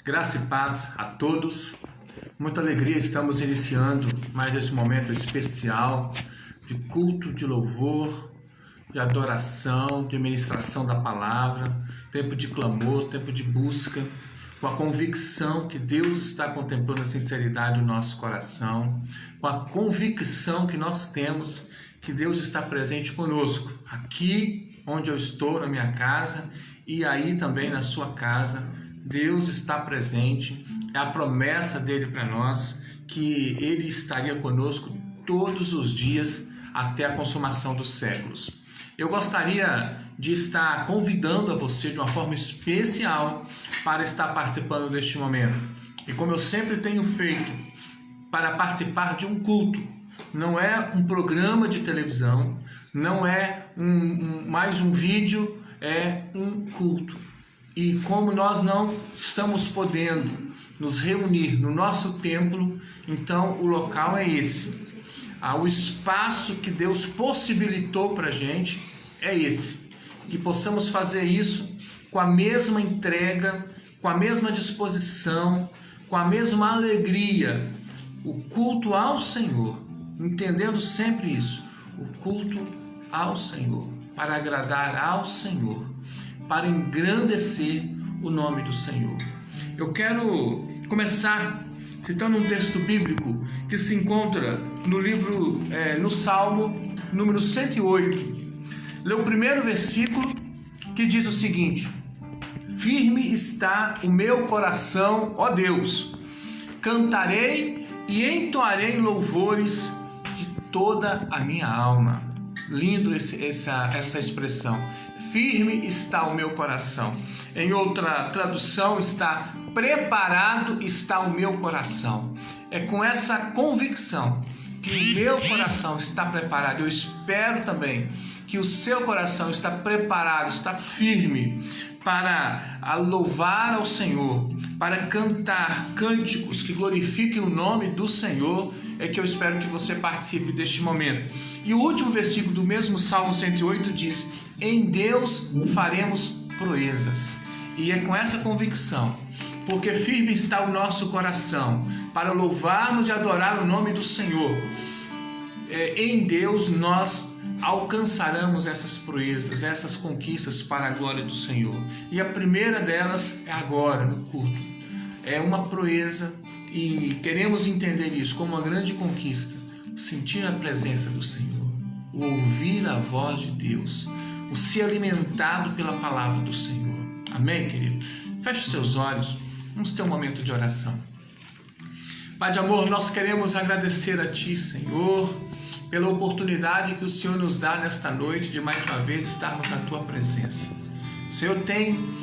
Graça e paz a todos. Muita alegria, estamos iniciando mais esse momento especial de culto, de louvor, de adoração, de ministração da palavra, tempo de clamor, tempo de busca, com a convicção que Deus está contemplando a sinceridade do nosso coração, com a convicção que nós temos que Deus está presente conosco, aqui onde eu estou, na minha casa, e aí também na sua casa. Deus está presente, é a promessa dele para nós, que ele estaria conosco todos os dias até a consumação dos séculos. Eu gostaria de estar convidando a você de uma forma especial para estar participando deste momento. E como eu sempre tenho feito, para participar de um culto. Não é um programa de televisão, não é mais um vídeo, é um culto. E como nós não estamos podendo nos reunir no nosso templo, então o local é esse. O espaço que Deus possibilitou para a gente é esse. Que possamos fazer isso com a mesma entrega, com a mesma disposição, com a mesma alegria. O culto ao Senhor, entendendo sempre isso. O culto ao Senhor, para agradar ao Senhor, para engrandecer o nome do Senhor. Eu quero começar citando um texto bíblico que se encontra no livro, no Salmo número 108. Lê o primeiro versículo, que diz o seguinte: firme está o meu coração, ó Deus, cantarei e entoarei louvores de toda a minha alma. Lindo essa expressão. Firme está o meu coração. Em outra tradução está: preparado está o meu coração. É com essa convicção que o meu coração está preparado. Eu espero também que o seu coração está preparado, está firme para louvar ao Senhor, para cantar cânticos que glorifiquem o nome do Senhor. É que eu espero que você participe deste momento. E o último versículo do mesmo Salmo 108 diz: em Deus faremos proezas. E é com essa convicção, porque firme está o nosso coração, para louvarmos e adorar o nome do Senhor. Em Deus nós alcançaremos essas proezas, essas conquistas para a glória do Senhor. E a primeira delas é agora, no culto. É uma proeza e queremos entender isso como uma grande conquista. Sentir a presença do Senhor, o ouvir a voz de Deus, o ser alimentado pela palavra do Senhor. Amém, querido? Feche os seus olhos, vamos ter um momento de oração. Pai de amor, nós queremos agradecer a Ti, Senhor, pela oportunidade que o Senhor nos dá nesta noite de mais uma vez estarmos na Tua presença. O Senhor tem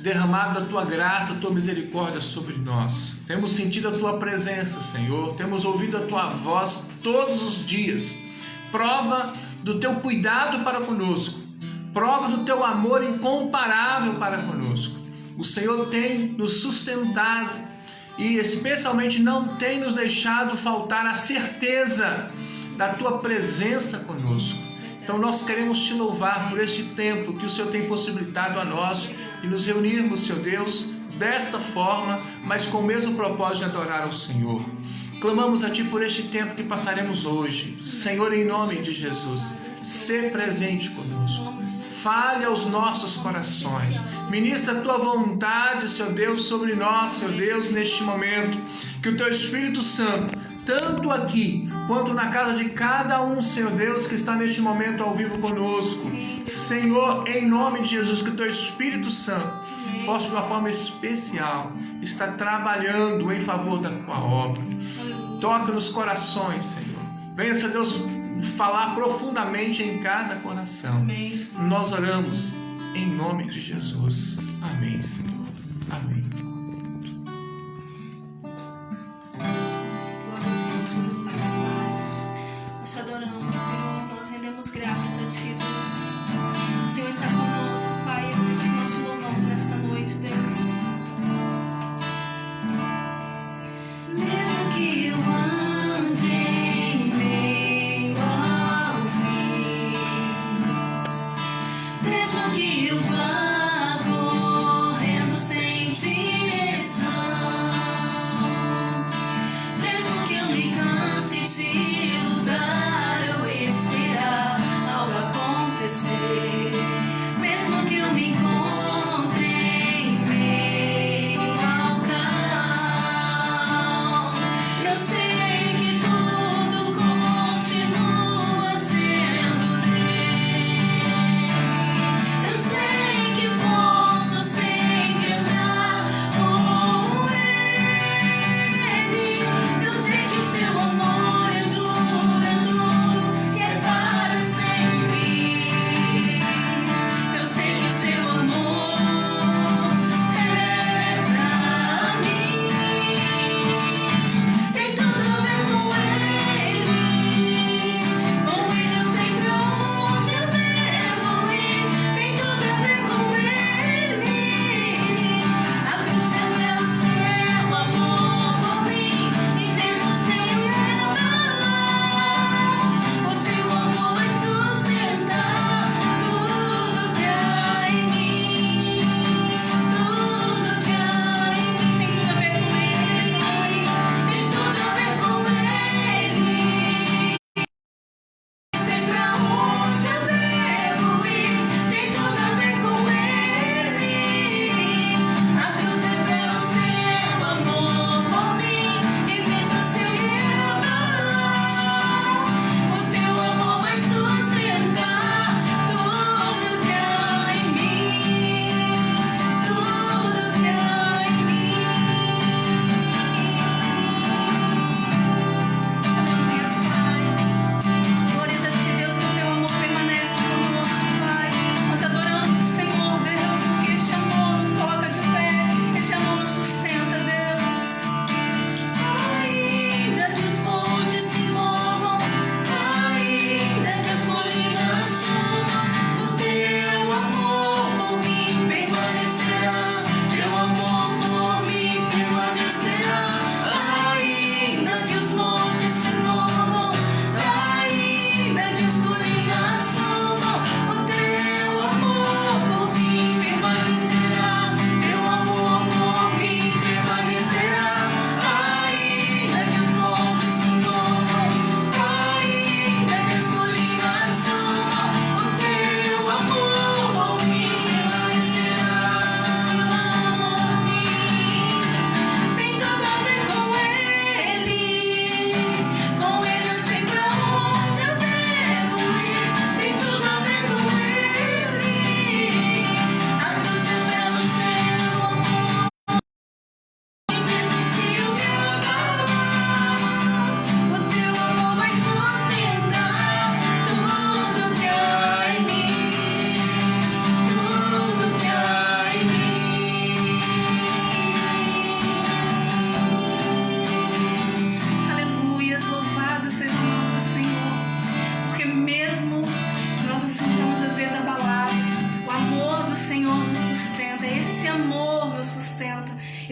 derramado a Tua graça, a Tua misericórdia sobre nós. Temos sentido a Tua presença, Senhor. Temos ouvido a Tua voz todos os dias. Prova do Teu cuidado para conosco. Prova do Teu amor incomparável para conosco. O Senhor tem nos sustentado e especialmente não tem nos deixado faltar a certeza da Tua presença conosco. Então nós queremos Te louvar por este tempo que o Senhor tem possibilitado a nós de nos reunirmos, Senhor Deus, desta forma, mas com o mesmo propósito de adorar ao Senhor. Clamamos a Ti por este tempo que passaremos hoje. Senhor, em nome de Jesus, ser presente conosco. Fale aos nossos corações. Ministra a Tua vontade, Senhor Deus, sobre nós, Senhor Deus, neste momento. Que o Teu Espírito Santo, tanto aqui quanto na casa de cada um, Senhor Deus, que está neste momento ao vivo conosco. Senhor, em nome de Jesus, que o Teu Espírito Santo possa de uma forma especial estar trabalhando em favor da Tua obra. Toca nos corações, Senhor. Venha, Senhor Deus, falar profundamente em cada coração. Nós oramos em nome de Jesus. Amém, Senhor. Amém. Nós te adoramos, Senhor, nós rendemos graças a Ti, Deus. O Senhor está conosco, Pai, é por isso que nós Te louvamos nesta noite, Deus. Mesmo que eu ande em meio ao fim, mesmo que eu vá correndo sem Ti,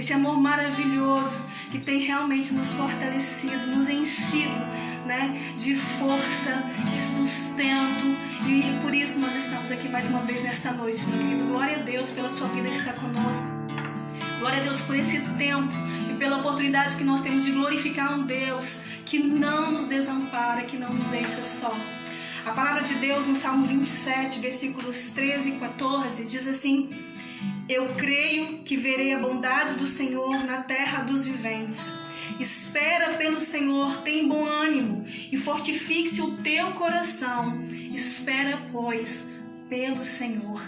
esse amor maravilhoso que tem realmente nos fortalecido, nos enchido, né, de força, de sustento, e por isso nós estamos aqui mais uma vez nesta noite, meu querido. Glória a Deus pela sua vida que está conosco. Glória a Deus por esse tempo e pela oportunidade que nós temos de glorificar um Deus que não nos desampara, que não nos deixa só. A palavra de Deus no Salmo 27, versículos 13 e 14, diz assim: eu creio que verei a bondade do Senhor na terra dos viventes. Espera pelo Senhor, tem bom ânimo e fortifique-se o teu coração. Espera, pois, pelo Senhor.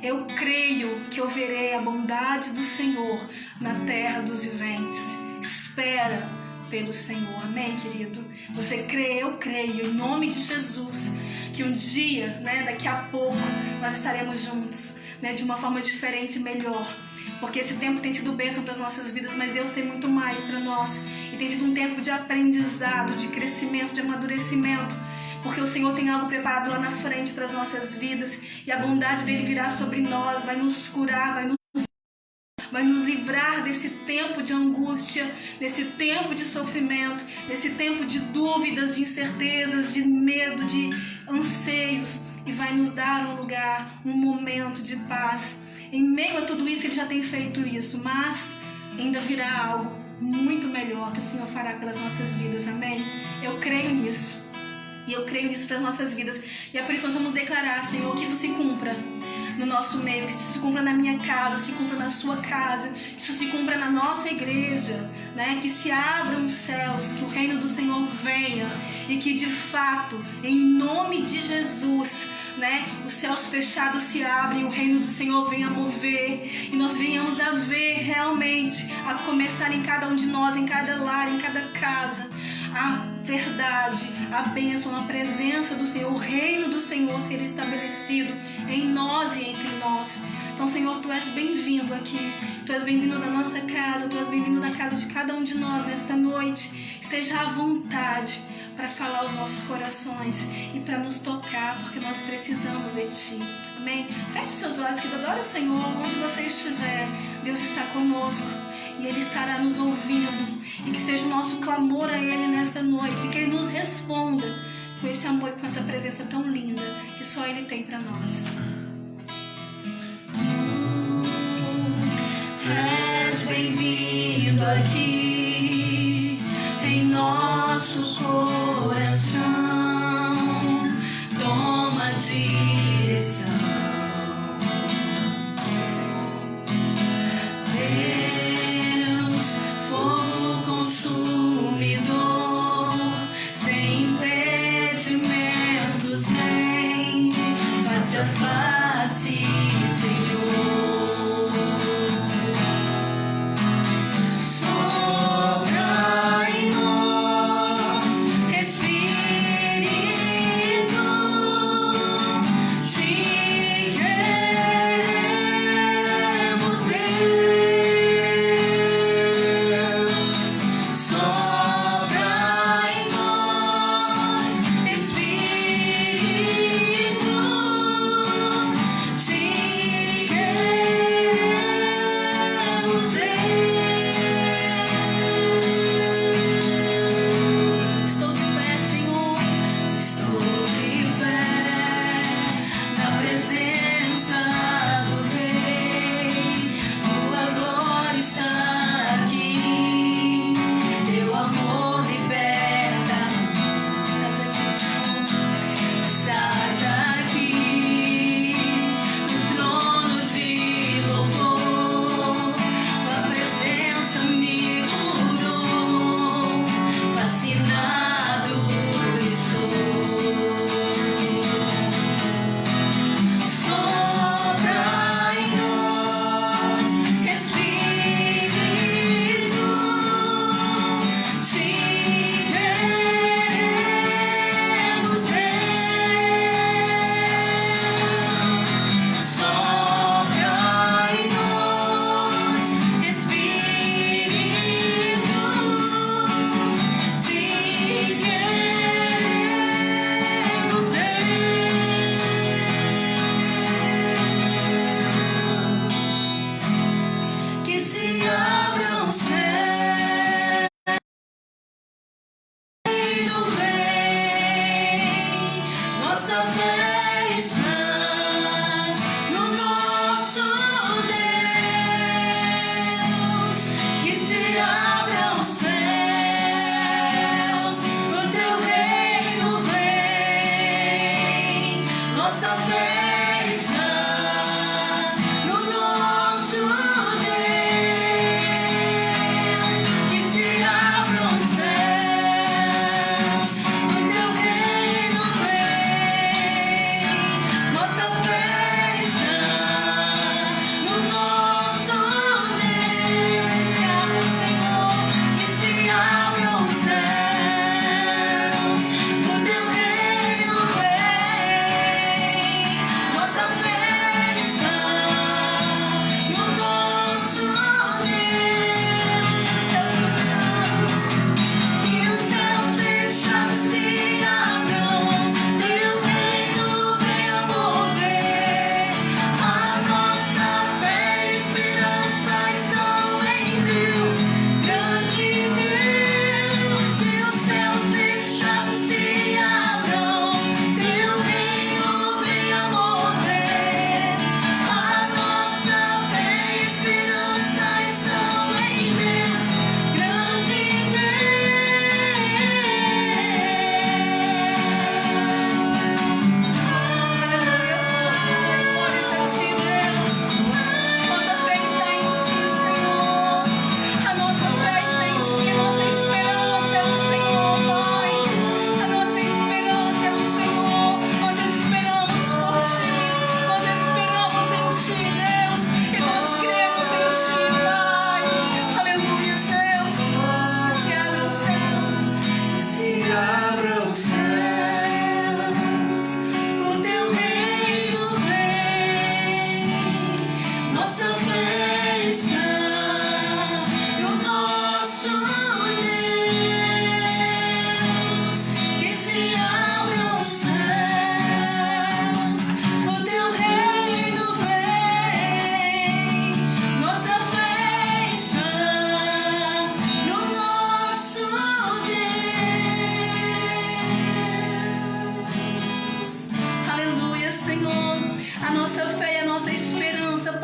Eu creio que eu verei a bondade do Senhor na terra dos viventes. Espera pelo Senhor. Amém, querido? Você crê? Eu creio, em nome de Jesus, que um dia, né, daqui a pouco, nós estaremos juntos, né, de uma forma diferente e melhor. Porque esse tempo tem sido bênção para as nossas vidas, mas Deus tem muito mais para nós. E tem sido um tempo de aprendizado, de crescimento, de amadurecimento. Porque o Senhor tem algo preparado lá na frente para as nossas vidas. E a bondade dele virá sobre nós, vai nos curar, vai nos livrar desse tempo de angústia, desse tempo de sofrimento, desse tempo de dúvidas, de incertezas, de medo, de anseios. E vai nos dar um lugar, um momento de paz. Em meio a tudo isso, ele já tem feito isso, mas ainda virá algo muito melhor que o Senhor fará pelas nossas vidas, amém? Eu creio nisso, e eu creio nisso para as nossas vidas, e é por isso que nós vamos declarar, Senhor, que isso se cumpra no nosso meio, que isso se cumpra na minha casa, se cumpra na sua casa, que isso se cumpra na nossa igreja, né? Que se abram os céus, que o reino do Senhor venha, e que de fato, em nome de Jesus, né, os céus fechados se abrem, o reino do Senhor venha mover, e nós venhamos a ver realmente, a começar em cada um de nós, em cada lar, em cada casa, a verdade, a bênção, a presença do Senhor, o reino do Senhor ser estabelecido em nós e entre nós. Então, Senhor, Tu és bem-vindo aqui, Tu és bem-vindo na nossa casa, Tu és bem-vindo na casa de cada um de nós nesta noite. Esteja à vontade para falar aos nossos corações e para nos tocar, porque nós precisamos de Ti. Amém? Feche seus olhos, que adore o Senhor onde você estiver. Deus está conosco e Ele estará nos ouvindo, e que seja o nosso clamor a Ele nesta noite, que Ele nos responda com esse amor e com essa presença tão linda que só Ele tem para nós. És bem-vindo aqui em nosso coração, toma a direção. Deus, fogo consumidor, sem impedimentos, vem face a face, Senhor. Somos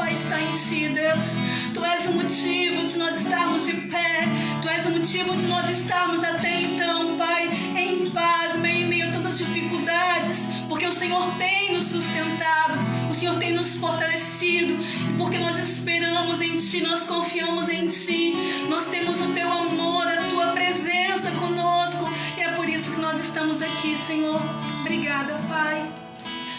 Pai, está em Ti, Deus. Tu és o motivo de nós estarmos de pé. Tu és o motivo de nós estarmos até então, Pai, em paz, em meio a tantas dificuldades, porque o Senhor tem nos sustentado, o Senhor tem nos fortalecido, porque nós esperamos em Ti, nós confiamos em Ti, nós temos o Teu amor, a Tua presença conosco, e é por isso que nós estamos aqui, Senhor. Obrigada, Pai.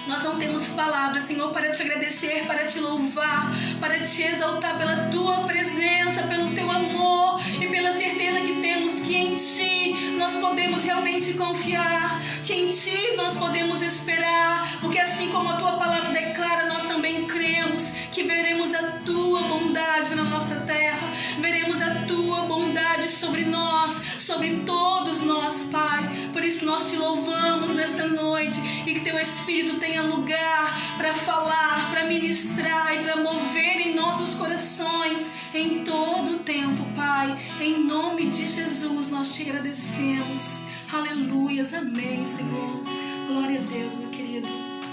Nós não temos palavras, Senhor, para Te agradecer, para Te louvar, para Te exaltar pela Tua presença, pelo Teu amor e pela certeza que temos que em Ti nós podemos realmente confiar, que em Ti nós podemos esperar, porque assim como a Tua palavra declara, nós também cremos que veremos a Tua bondade na nossa terra, veremos a Tua bondade sobre nós, sobre todos nós, Pai. Por isso nós Te louvamos nesta noite e que Teu Espírito tenha lugar para falar, para ministrar e para mover em nossos corações em todo o tempo, Pai. Em nome de Jesus nós Te agradecemos. Aleluias, amém, Senhor. Glória a Deus, meu querido.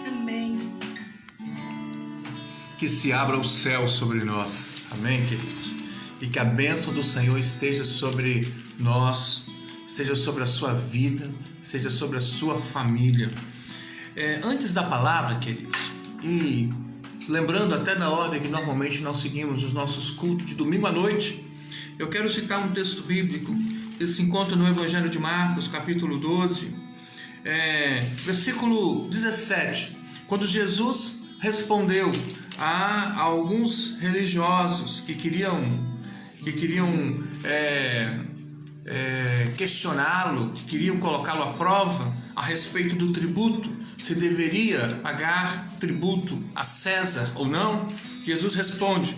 Amém. Que se abra o céu sobre nós, amém, queridos? E que a bênção do Senhor esteja sobre nós, seja sobre a sua vida, seja sobre a sua família. Antes da palavra, queridos, e lembrando até na ordem que normalmente nós seguimos os nossos cultos de domingo à noite, eu quero citar um texto bíblico que se encontra no Evangelho de Marcos, capítulo 12, versículo 17, quando Jesus respondeu a alguns religiosos que queriam questioná-lo, que queriam colocá-lo à prova a respeito do tributo, se deveria pagar tributo a César ou não. Jesus responde,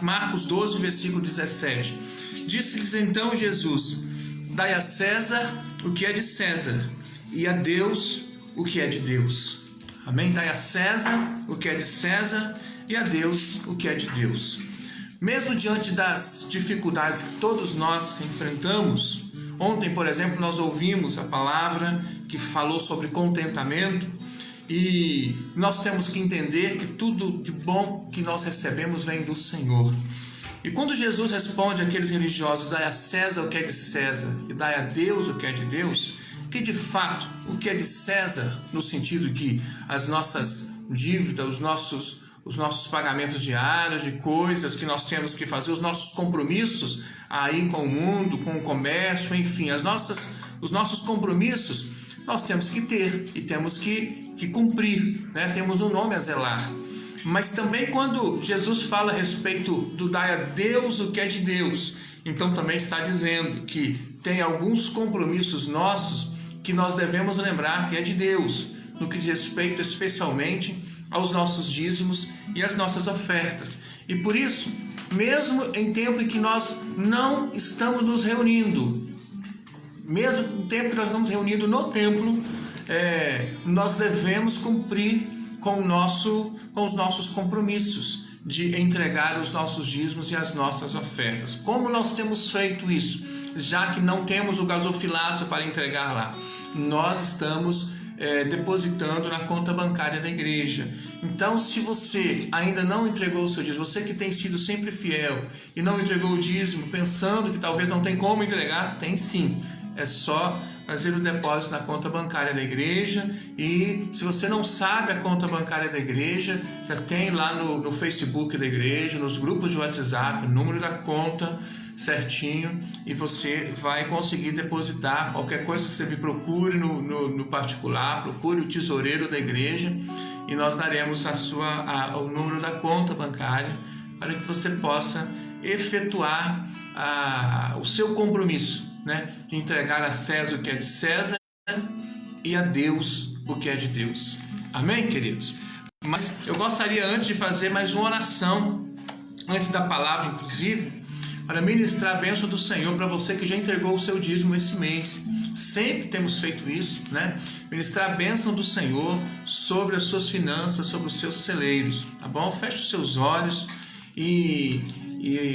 Marcos 12, versículo 17, disse-lhes então Jesus: dai a César o que é de César, e a Deus o que é de Deus. Amém? Dai a César o que é de César, e a Deus o que é de Deus. Mesmo diante das dificuldades que todos nós enfrentamos, ontem, por exemplo, nós ouvimos a palavra que falou sobre contentamento, e nós temos que entender que tudo de bom que nós recebemos vem do Senhor. E quando Jesus responde àqueles religiosos: dai a César o que é de César e dai a Deus o que é de Deus, que de fato o que é de César, no sentido que as nossas dívidas, os nossos pagamentos diários de coisas que nós temos que fazer, os nossos compromissos aí com o mundo, com o comércio, enfim, os nossos compromissos nós temos que ter e temos que cumprir, né? Temos um nome a zelar. Mas também quando Jesus fala a respeito do dar a Deus o que é de Deus, então também está dizendo que tem alguns compromissos nossos que nós devemos lembrar que é de Deus, no que diz respeito especialmente aos nossos dízimos e às nossas ofertas. E por isso, mesmo em tempo em que nós não estamos nos reunindo, mesmo no tempo que nós estamos reunidos no templo, nós devemos cumprir com os nossos compromissos de entregar os nossos dízimos e as nossas ofertas. Como nós temos feito isso? Já que não temos o gasofilácio para entregar lá, nós estamos depositando na conta bancária da igreja. Então, se você ainda não entregou o seu dízimo, você que tem sido sempre fiel e não entregou o dízimo, pensando que talvez não tem como entregar, tem sim. É só fazer o depósito na conta bancária da igreja. E se você não sabe a conta bancária da igreja, já tem lá no Facebook da igreja, nos grupos de WhatsApp, o número da conta certinho, e você vai conseguir depositar. Qualquer coisa você me procure no particular, procure o tesoureiro da igreja e nós daremos o número da conta bancária para que você possa efetuar o seu compromisso, né, de entregar a César o que é de César e a Deus o que é de Deus. Amém, queridos? Mas eu gostaria antes de fazer mais uma oração, antes da palavra inclusive, para ministrar a bênção do Senhor para você que já entregou o seu dízimo esse mês. Sempre temos feito isso, né? Ministrar a bênção do Senhor sobre as suas finanças, sobre os seus celeiros, tá bom? Feche os seus olhos e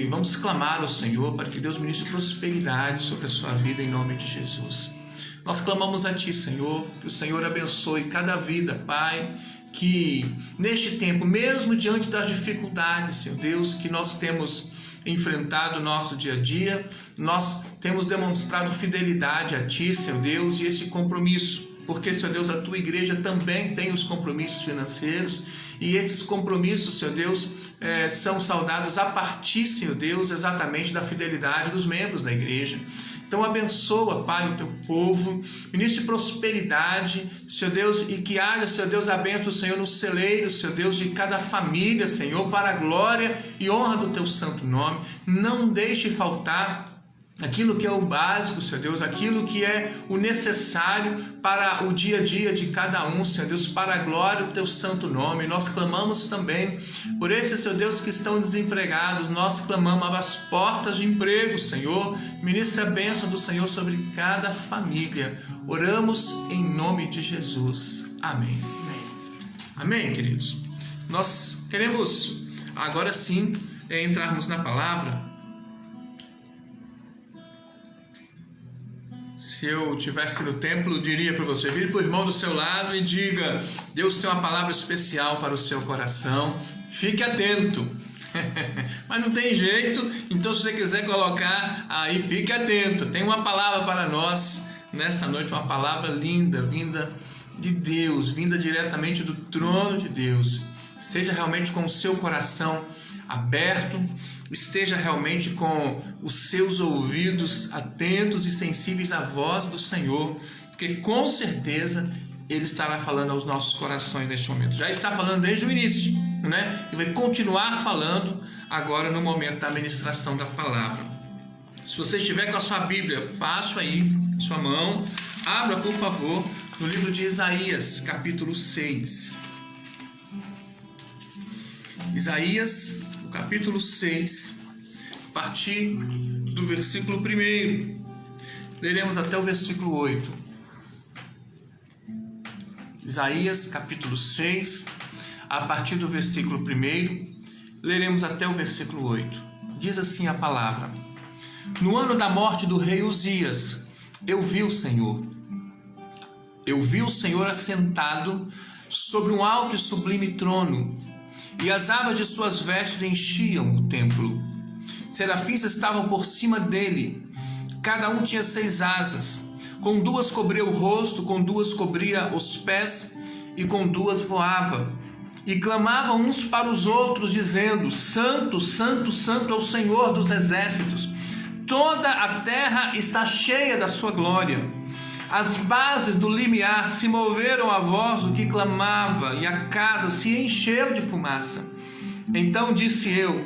vamos clamar ao Senhor para que Deus ministre prosperidade sobre a sua vida em nome de Jesus. Nós clamamos a Ti, Senhor, que o Senhor abençoe cada vida, Pai, que neste tempo, mesmo diante das dificuldades, Senhor Deus, que nós temos enfrentado no nosso dia a dia, nós temos demonstrado fidelidade a Ti, Senhor Deus, e esse compromisso, porque, Senhor Deus, a Tua igreja também tem os compromissos financeiros, e esses compromissos, Senhor Deus, são saudados a partir, Senhor Deus, exatamente da fidelidade dos membros da igreja. Então abençoa, Pai, o Teu povo, ministre prosperidade, Senhor Deus, e que haja, Senhor Deus, a bênção do Senhor no celeiro, Senhor Deus, de cada família, Senhor, para a glória e honra do Teu santo nome. Não deixe faltar aquilo que é o básico, Senhor Deus, aquilo que é o necessário para o dia a dia de cada um, Senhor Deus, para a glória do Teu santo nome. Nós clamamos também por esses, Senhor Deus, que estão desempregados, nós clamamos às portas de emprego, Senhor. Ministra a bênção do Senhor sobre cada família. Oramos em nome de Jesus. Amém. Amém, queridos. Nós queremos agora sim entrarmos na palavra. Se eu estivesse no templo, eu diria para você, vire para o irmão do seu lado e diga: Deus tem uma palavra especial para o seu coração, fique atento. Mas não tem jeito, então se você quiser colocar aí, fique atento. Tem uma palavra para nós nessa noite, uma palavra linda, vinda de Deus, vinda diretamente do trono de Deus. Seja realmente com o seu coração aberto, esteja realmente com os seus ouvidos atentos e sensíveis à voz do Senhor, porque com certeza Ele estará falando aos nossos corações neste momento. Já está falando desde o início, né? E vai continuar falando agora no momento da ministração da palavra. Se você estiver com a sua Bíblia, faça aí sua mão, abra por favor no livro de Isaías, capítulo 6. Isaías, capítulo 6, a partir do versículo 1. Leremos até o versículo 8. Isaías, capítulo 6, a partir do versículo 1. Leremos até o versículo 8. Diz assim a palavra: No ano da morte do rei Uzias, eu vi o Senhor. Eu vi o Senhor assentado sobre um alto e sublime trono, e as abas de suas vestes enchiam o templo. Serafins estavam por cima dele, cada um tinha 6 asas, com 2 cobria o rosto, com 2 cobria os pés, e com 2 voava. E clamavam uns para os outros, dizendo: Santo, Santo, Santo é o Senhor dos exércitos, toda a terra está cheia da sua glória. As bases do limiar se moveram à voz do que clamava, e a casa se encheu de fumaça. Então disse eu: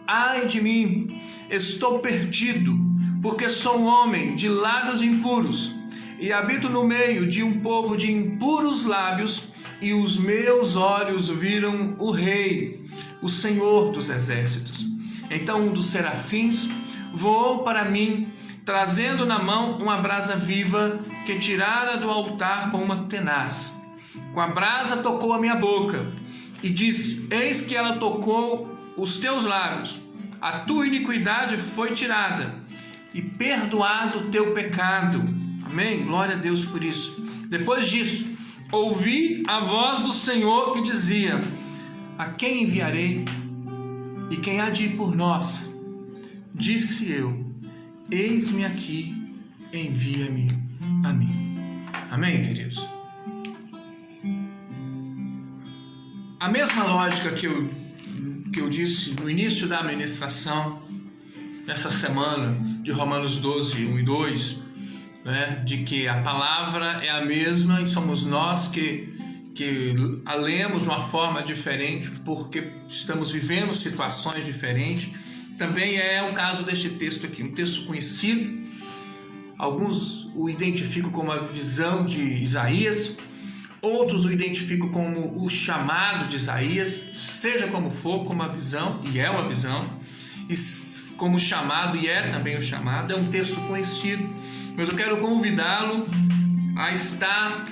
Ai de mim, estou perdido, porque sou um homem de lábios impuros, e habito no meio de um povo de impuros lábios, e os meus olhos viram o Rei, o Senhor dos exércitos. Então um dos serafins voou para mim, trazendo na mão uma brasa viva que tirara do altar com uma tenaz. Com a brasa tocou a minha boca e disse: Eis que ela tocou os teus lábios, a tua iniquidade foi tirada e perdoado o teu pecado. Amém? Glória a Deus por isso. Depois disso, ouvi a voz do Senhor que dizia: A quem enviarei? E quem há de ir por nós? Disse eu: Eis-me aqui, envia-me a mim. Amém, queridos? A mesma lógica que eu disse no início da ministração, nessa semana, de Romanos 12, 1 e 2, né, de que a palavra é a mesma e somos nós que a lemos de uma forma diferente, porque estamos vivendo situações diferentes. Também é o caso deste texto aqui, um texto conhecido. Alguns o identificam como a visão de Isaías, outros o identificam como o chamado de Isaías, seja como for, como a visão, e é uma visão, e como chamado, e é também o chamado. É um texto conhecido, mas eu quero convidá-lo a estar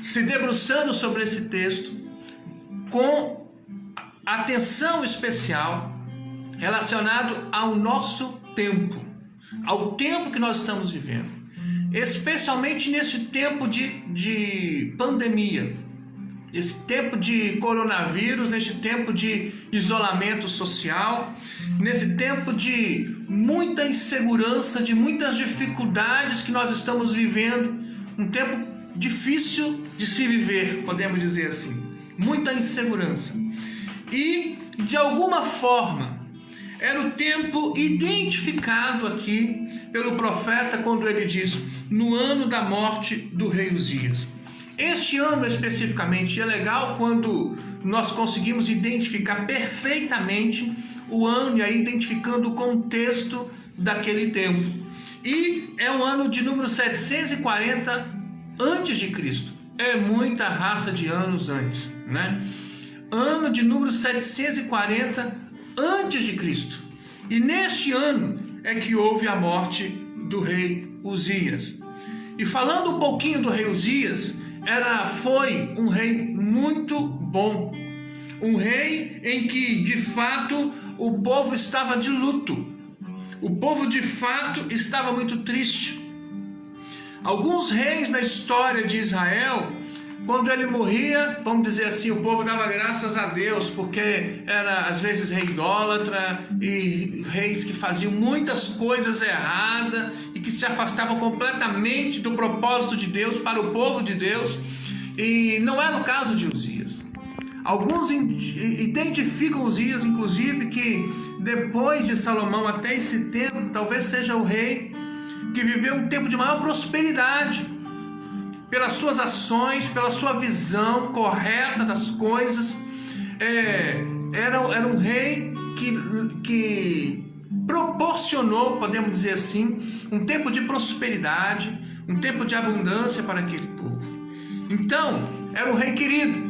se debruçando sobre esse texto com atenção especial, relacionado ao nosso tempo, ao tempo que nós estamos vivendo, especialmente nesse tempo de pandemia, nesse tempo de coronavírus, neste tempo de isolamento social, nesse tempo de muita insegurança, de muitas dificuldades que nós estamos vivendo, um tempo difícil de se viver, podemos dizer assim, muita insegurança. E de alguma forma era o tempo identificado aqui pelo profeta quando ele diz: no ano da morte do rei Uzias. Este ano especificamente é legal quando nós conseguimos identificar perfeitamente o ano e aí identificando o contexto daquele tempo. E é o ano de número 740 antes de Cristo. É muita raça de anos antes, né? Ano de número 740 antes de Cristo. E neste ano é que houve a morte do rei Uzias. E falando um pouquinho do rei Uzias, foi um rei muito bom, um rei em que de fato o povo estava de luto, o povo de fato estava muito triste. Alguns reis na história de Israel, quando ele morria, vamos dizer assim, o povo dava graças a Deus, porque era às vezes rei idólatra e reis que faziam muitas coisas erradas e que se afastavam completamente do propósito de Deus para o povo de Deus. E não era o caso de Uzias. Alguns identificam Uzias, inclusive, que depois de Salomão até esse tempo, talvez seja o rei que viveu um tempo de maior prosperidade, pelas suas ações, pela sua visão correta das coisas. Era um rei que proporcionou, podemos dizer assim, um tempo de prosperidade, um tempo de abundância para aquele povo. Então, era um rei querido.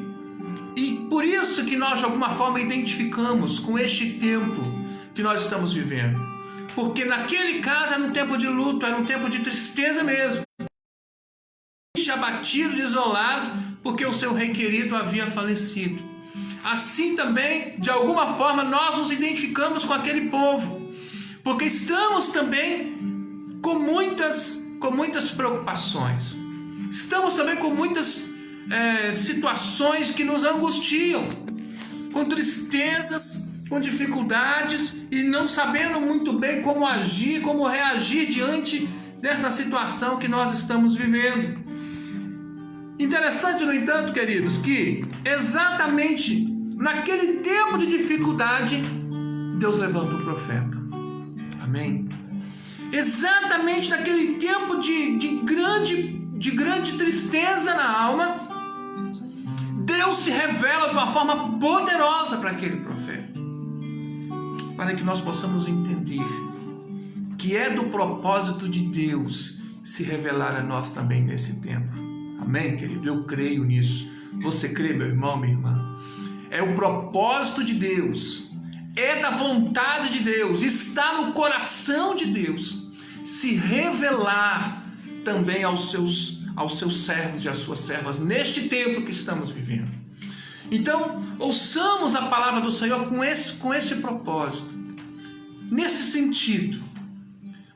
E por isso que nós de alguma forma identificamos com este tempo que nós estamos vivendo. Porque naquele caso era um tempo de luto, era um tempo de tristeza mesmo. Abatido, isolado, porque o seu rei querido havia falecido. Assim também, de alguma forma, nós nos identificamos com aquele povo, porque estamos também com muitas preocupações. Estamos também com muitas situações que nos angustiam, com tristezas, com dificuldades e não sabendo muito bem como agir, como reagir diante dessa situação que nós estamos vivendo. Interessante, no entanto, queridos, que exatamente naquele tempo de dificuldade, Deus levanta o profeta. Amém? Exatamente naquele tempo de grande tristeza na alma, Deus se revela de uma forma poderosa para aquele profeta, para que nós possamos entender que é do propósito de Deus se revelar a nós também nesse tempo. Amém, querido? Eu creio nisso. Você crê, meu irmão, minha irmã? É o propósito de Deus, é da vontade de Deus, está no coração de Deus se revelar também aos seus servos e às suas servas neste tempo que estamos vivendo. Então, ouçamos a palavra do Senhor com esse propósito, nesse sentido,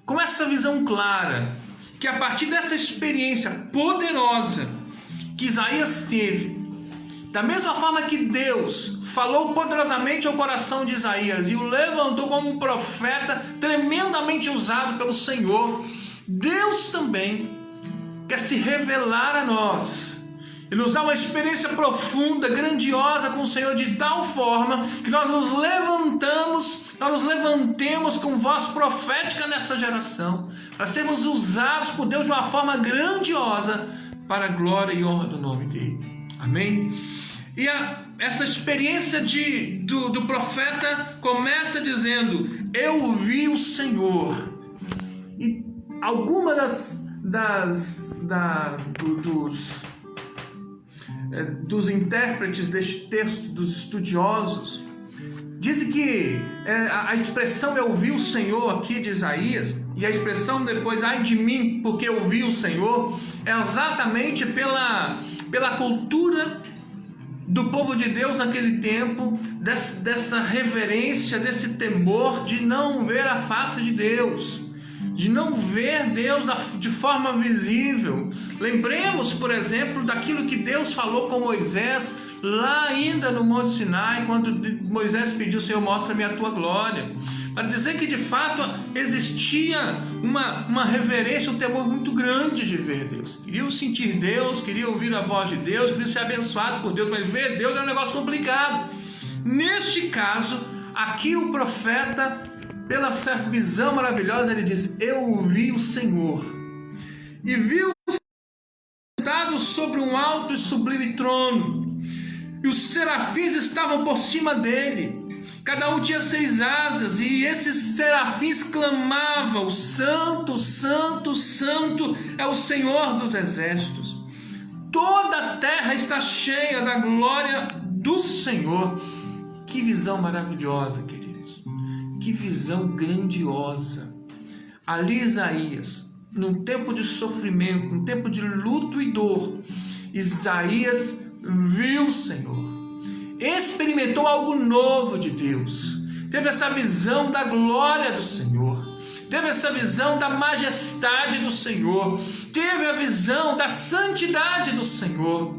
com essa visão clara, que a partir dessa experiência poderosa que Isaías teve, da mesma forma que Deus falou poderosamente ao coração de Isaías e o levantou como um profeta tremendamente usado pelo Senhor, Deus também quer se revelar a nós e nos dar uma experiência profunda, grandiosa com o Senhor, de tal forma que nós nos levantemos com voz profética nessa geração, para sermos usados por Deus de uma forma grandiosa para a glória e honra do nome dele. Amém? E essa experiência do profeta começa dizendo: eu vi o Senhor. E algumas dos intérpretes deste texto, dos estudiosos, dizem que a expressão eu vi o Senhor aqui de Isaías, e a expressão depois ai de mim porque eu vi o Senhor, é exatamente pela cultura do povo de Deus naquele tempo, dessa reverência, desse temor de não ver a face de Deus, de não ver Deus de forma visível, Lembremos, por exemplo, daquilo que Deus falou com Moisés lá ainda no Monte Sinai, quando Moisés pediu: Senhor, mostra-me a tua glória. Para dizer que de fato existia uma reverência, um temor muito grande de ver Deus. Queriam sentir Deus, queriam ouvir a voz de Deus, queriam ser abençoados por Deus, mas ver Deus é um negócio complicado. Neste caso, aqui o profeta, pela visão maravilhosa, ele diz: eu vi o Senhor, e vi o Senhor sentado sobre um alto e sublime trono, e os serafins estavam por cima dele. Cada um tinha 6 asas, e esses serafins clamavam: Santo, Santo, Santo é o Senhor dos exércitos. Toda a terra está cheia da glória do Senhor. Que visão maravilhosa, queridos. Que visão grandiosa. Ali Isaías, num tempo de sofrimento, num tempo de luto e dor, Isaías viu o Senhor. Experimentou algo novo de Deus, teve essa visão da glória do Senhor, teve essa visão da majestade do Senhor, teve a visão da santidade do Senhor.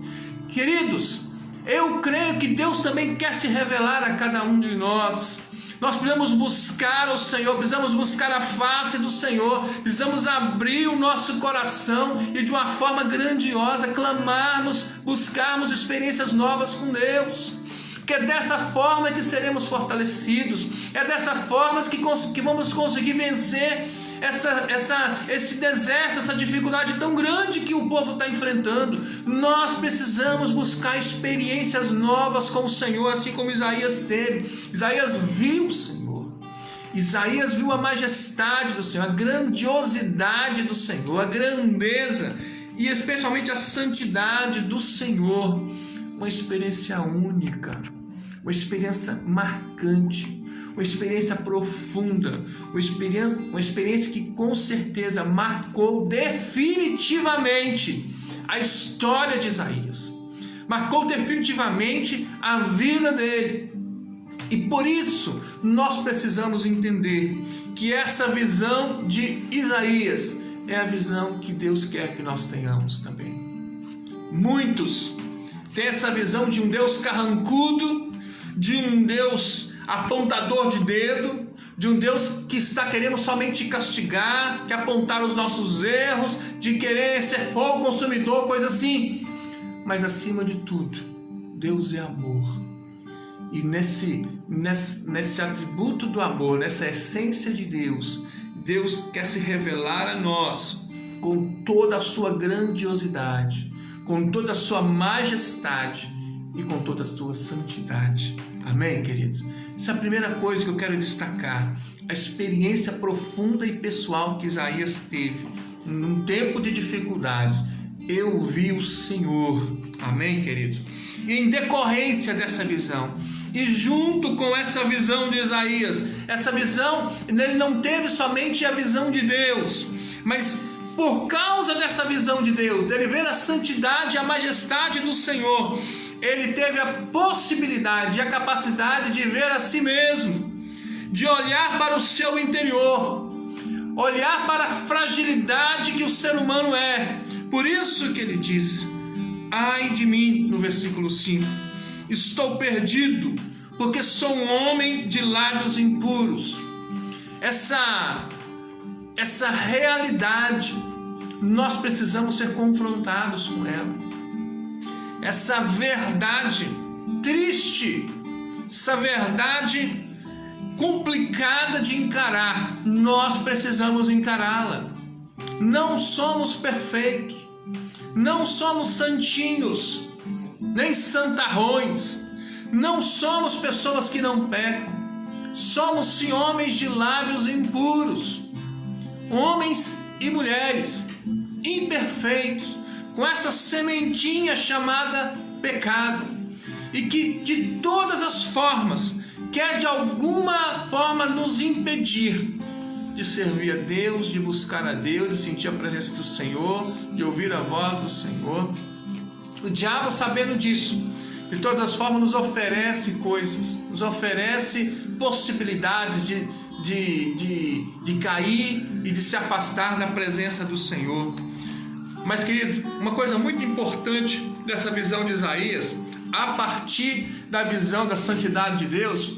Queridos, eu creio que Deus também quer se revelar a cada um de nós. Nós precisamos buscar o Senhor, precisamos buscar a face do Senhor, precisamos abrir o nosso coração e de uma forma grandiosa clamarmos, buscarmos experiências novas com Deus. Porque é dessa forma que seremos fortalecidos, é dessa forma que vamos conseguir vencer esse deserto, essa dificuldade tão grande que o povo está enfrentando. Nós precisamos buscar experiências novas com o Senhor, assim como Isaías teve. Isaías viu o Senhor, Isaías viu a majestade do Senhor, a grandiosidade do Senhor, a grandeza e especialmente a santidade do Senhor. Uma experiência única, uma experiência marcante, uma experiência profunda, uma experiência que com certeza marcou definitivamente a história de Isaías, marcou definitivamente a vida dele. E por isso nós precisamos entender que essa visão de Isaías é a visão que Deus quer que nós tenhamos também. Muitos têm essa visão de um Deus carrancudo, de um Deus apontador de dedo, de um Deus que está querendo somente castigar, que apontar os nossos erros, de querer ser fogo consumidor, coisa assim. Mas acima de tudo, Deus é amor. E nesse atributo do amor, nessa essência de Deus, Deus quer se revelar a nós com toda a sua grandiosidade, com toda a sua majestade e com toda a sua santidade. Amém, queridos? Essa é a primeira coisa que eu quero destacar, a experiência profunda e pessoal que Isaías teve num tempo de dificuldades. Eu vi o Senhor. Amém, queridos? E em decorrência dessa visão, e junto com essa visão de Isaías, essa visão, ele não teve somente a visão de Deus, mas por causa dessa visão de Deus, dele ver a santidade e a majestade do Senhor, ele teve a possibilidade e a capacidade de ver a si mesmo, de olhar para o seu interior, olhar para a fragilidade que o ser humano é. Por isso que ele diz: ai de mim, no versículo 5, estou perdido, porque sou um homem de lábios impuros. Essa realidade, nós precisamos ser confrontados com ela. Essa verdade triste, essa verdade complicada de encarar, nós precisamos encará-la. Não somos perfeitos, não somos santinhos, nem santarrões, não somos pessoas que não pecam, somos sim homens de lábios impuros, homens e mulheres imperfeitos, com essa sementinha chamada pecado, e que de todas as formas quer de alguma forma nos impedir de servir a Deus, de buscar a Deus, de sentir a presença do Senhor, de ouvir a voz do Senhor. O diabo, sabendo disso, de todas as formas nos oferece coisas, nos oferece possibilidades de cair e de se afastar da presença do Senhor. Mas, querido, uma coisa muito importante dessa visão de Isaías, a partir da visão da santidade de Deus,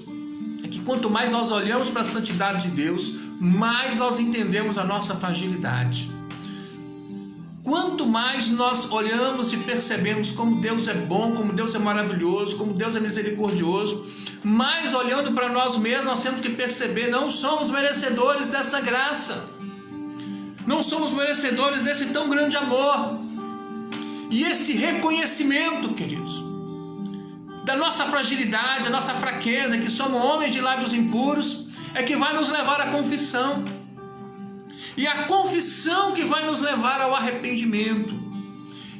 é que quanto mais nós olhamos para a santidade de Deus, mais nós entendemos a nossa fragilidade. Quanto mais nós olhamos e percebemos como Deus é bom, como Deus é maravilhoso, como Deus é misericordioso, mais olhando para nós mesmos, nós temos que perceber, não somos merecedores dessa graça. Não somos merecedores desse tão grande amor. E esse reconhecimento, queridos, da nossa fragilidade, da nossa fraqueza, que somos homens de lábios impuros, é que vai nos levar à confissão. E a confissão que vai nos levar ao arrependimento.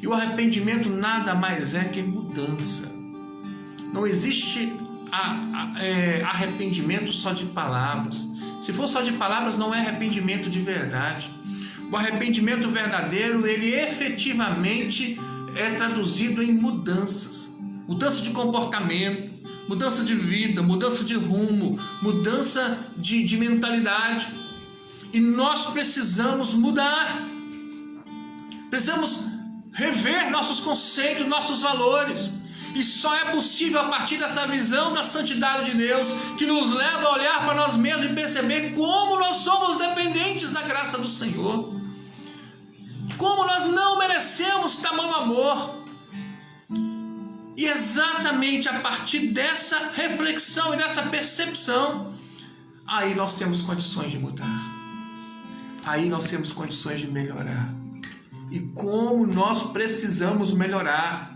E o arrependimento nada mais é que mudança. Não existe arrependimento só de palavras. Se for só de palavras, não é arrependimento de verdade. O arrependimento verdadeiro, ele efetivamente é traduzido em mudanças. Mudança de comportamento, mudança de vida, mudança de rumo, mudança de mentalidade. E nós precisamos mudar. Precisamos rever nossos conceitos, nossos valores. E só é possível a partir dessa visão da santidade de Deus, que nos leva a olhar para nós mesmos e perceber como nós somos dependentes da graça do Senhor. Como nós não merecemos tamanho amor. E exatamente a partir dessa reflexão e dessa percepção, aí nós temos condições de mudar. Aí nós temos condições de melhorar. E como nós precisamos melhorar.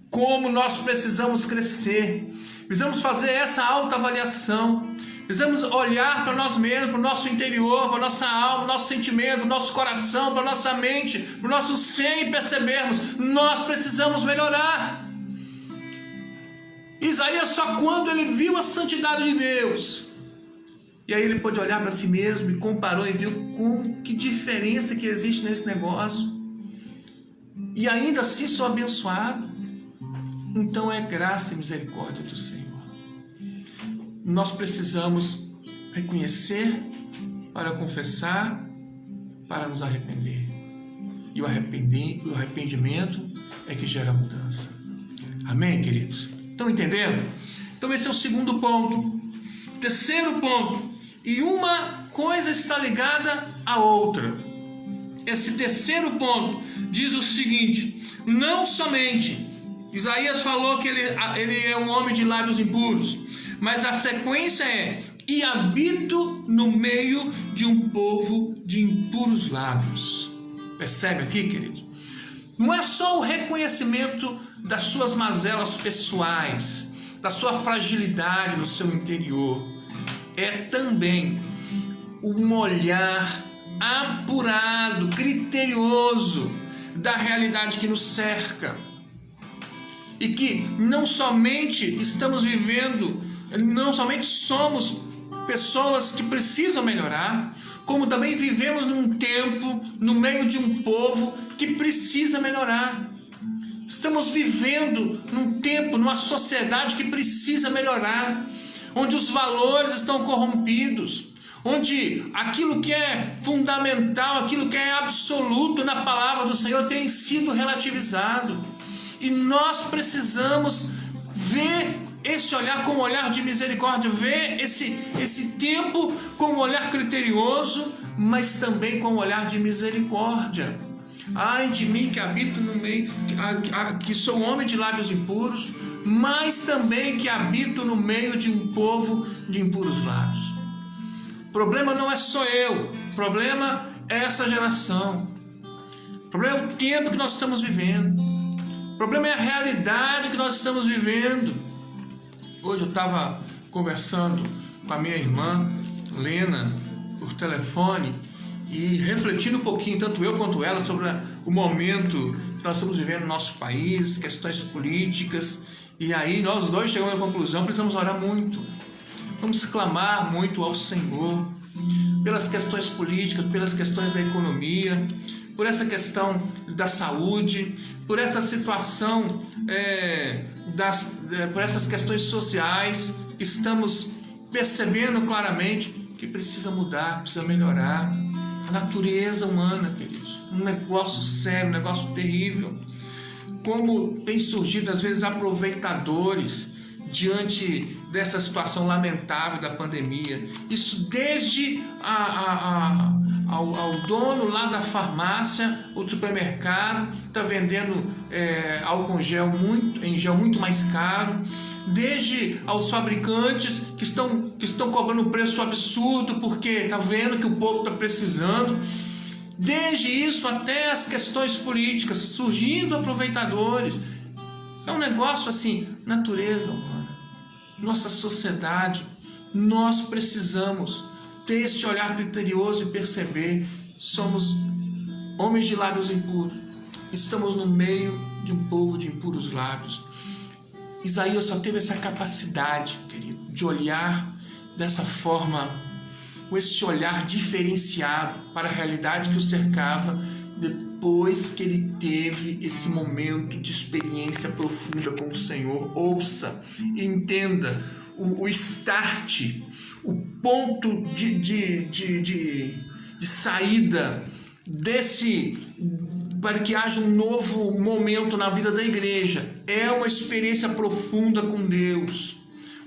Como nós precisamos crescer. Precisamos fazer essa autoavaliação. Precisamos olhar para nós mesmos, para o nosso interior, para a nossa alma, para o nosso sentimento, para o nosso coração, para a nossa mente, para o nosso ser e percebermos, nós precisamos melhorar. Isaías, só quando ele viu a santidade de Deus, e aí ele pôde olhar para si mesmo e comparou e viu que diferença que existe nesse negócio. E ainda assim sou abençoado. Então é graça e misericórdia do Senhor. Nós precisamos reconhecer para confessar, para nos arrepender. E o arrependimento é que gera mudança. Amém, queridos? Estão entendendo? Então esse é o segundo ponto. Terceiro ponto. E uma coisa está ligada à outra. Esse terceiro ponto diz o seguinte: não somente Isaías falou que ele é um homem de lábios impuros, mas a sequência é: e habito no meio de um povo de impuros lábios. Percebe aqui, queridos? Não é só o reconhecimento das suas mazelas pessoais, da sua fragilidade no seu interior, é também um olhar apurado, criterioso da realidade que nos cerca. E que não somente estamos vivendo, não somente somos pessoas que precisam melhorar, como também vivemos num tempo, no meio de um povo que precisa melhorar. Estamos vivendo num tempo, numa sociedade que precisa melhorar, onde os valores estão corrompidos, onde aquilo que é fundamental, aquilo que é absoluto na palavra do Senhor tem sido relativizado. E nós precisamos ver esse olhar com um olhar de misericórdia, ver esse tempo com um olhar criterioso, mas também com um olhar de misericórdia. Ai de mim que habito no meio, que sou homem de lábios impuros, mas também que habito no meio de um povo de impuros lábios. O problema não é só eu, o problema é essa geração. O problema é o tempo que nós estamos vivendo. O problema é a realidade que nós estamos vivendo. Hoje eu estava conversando com a minha irmã Lena por telefone e refletindo um pouquinho, tanto eu quanto ela, sobre o momento que nós estamos vivendo no nosso país, questões políticas. E aí nós dois chegamos à conclusão: precisamos orar muito, vamos clamar muito ao Senhor pelas questões políticas, pelas questões da economia, por essa questão da saúde, por essa situação, por essas questões sociais. Estamos percebendo claramente que precisa mudar, precisa melhorar. A natureza humana, queridos, um negócio sério, um negócio terrível. Como tem surgido às vezes aproveitadores diante dessa situação lamentável da pandemia. Isso desde ao dono lá da farmácia ou do supermercado, está vendendo álcool em gel muito mais caro, desde aos fabricantes que estão cobrando um preço absurdo porque está vendo que o povo está precisando. Desde isso até as questões políticas, surgindo aproveitadores. É um negócio assim, natureza humana, nossa sociedade. Nós precisamos ter esse olhar criterioso e perceber: somos homens de lábios impuros, estamos no meio de um povo de impuros lábios. Isaías só teve essa capacidade, querido, de olhar dessa forma, com esse olhar diferenciado para a realidade que o cercava, depois que ele teve esse momento de experiência profunda com o Senhor. Ouça e entenda o start, o ponto de saída para que haja um novo momento na vida da igreja. É uma experiência profunda com Deus,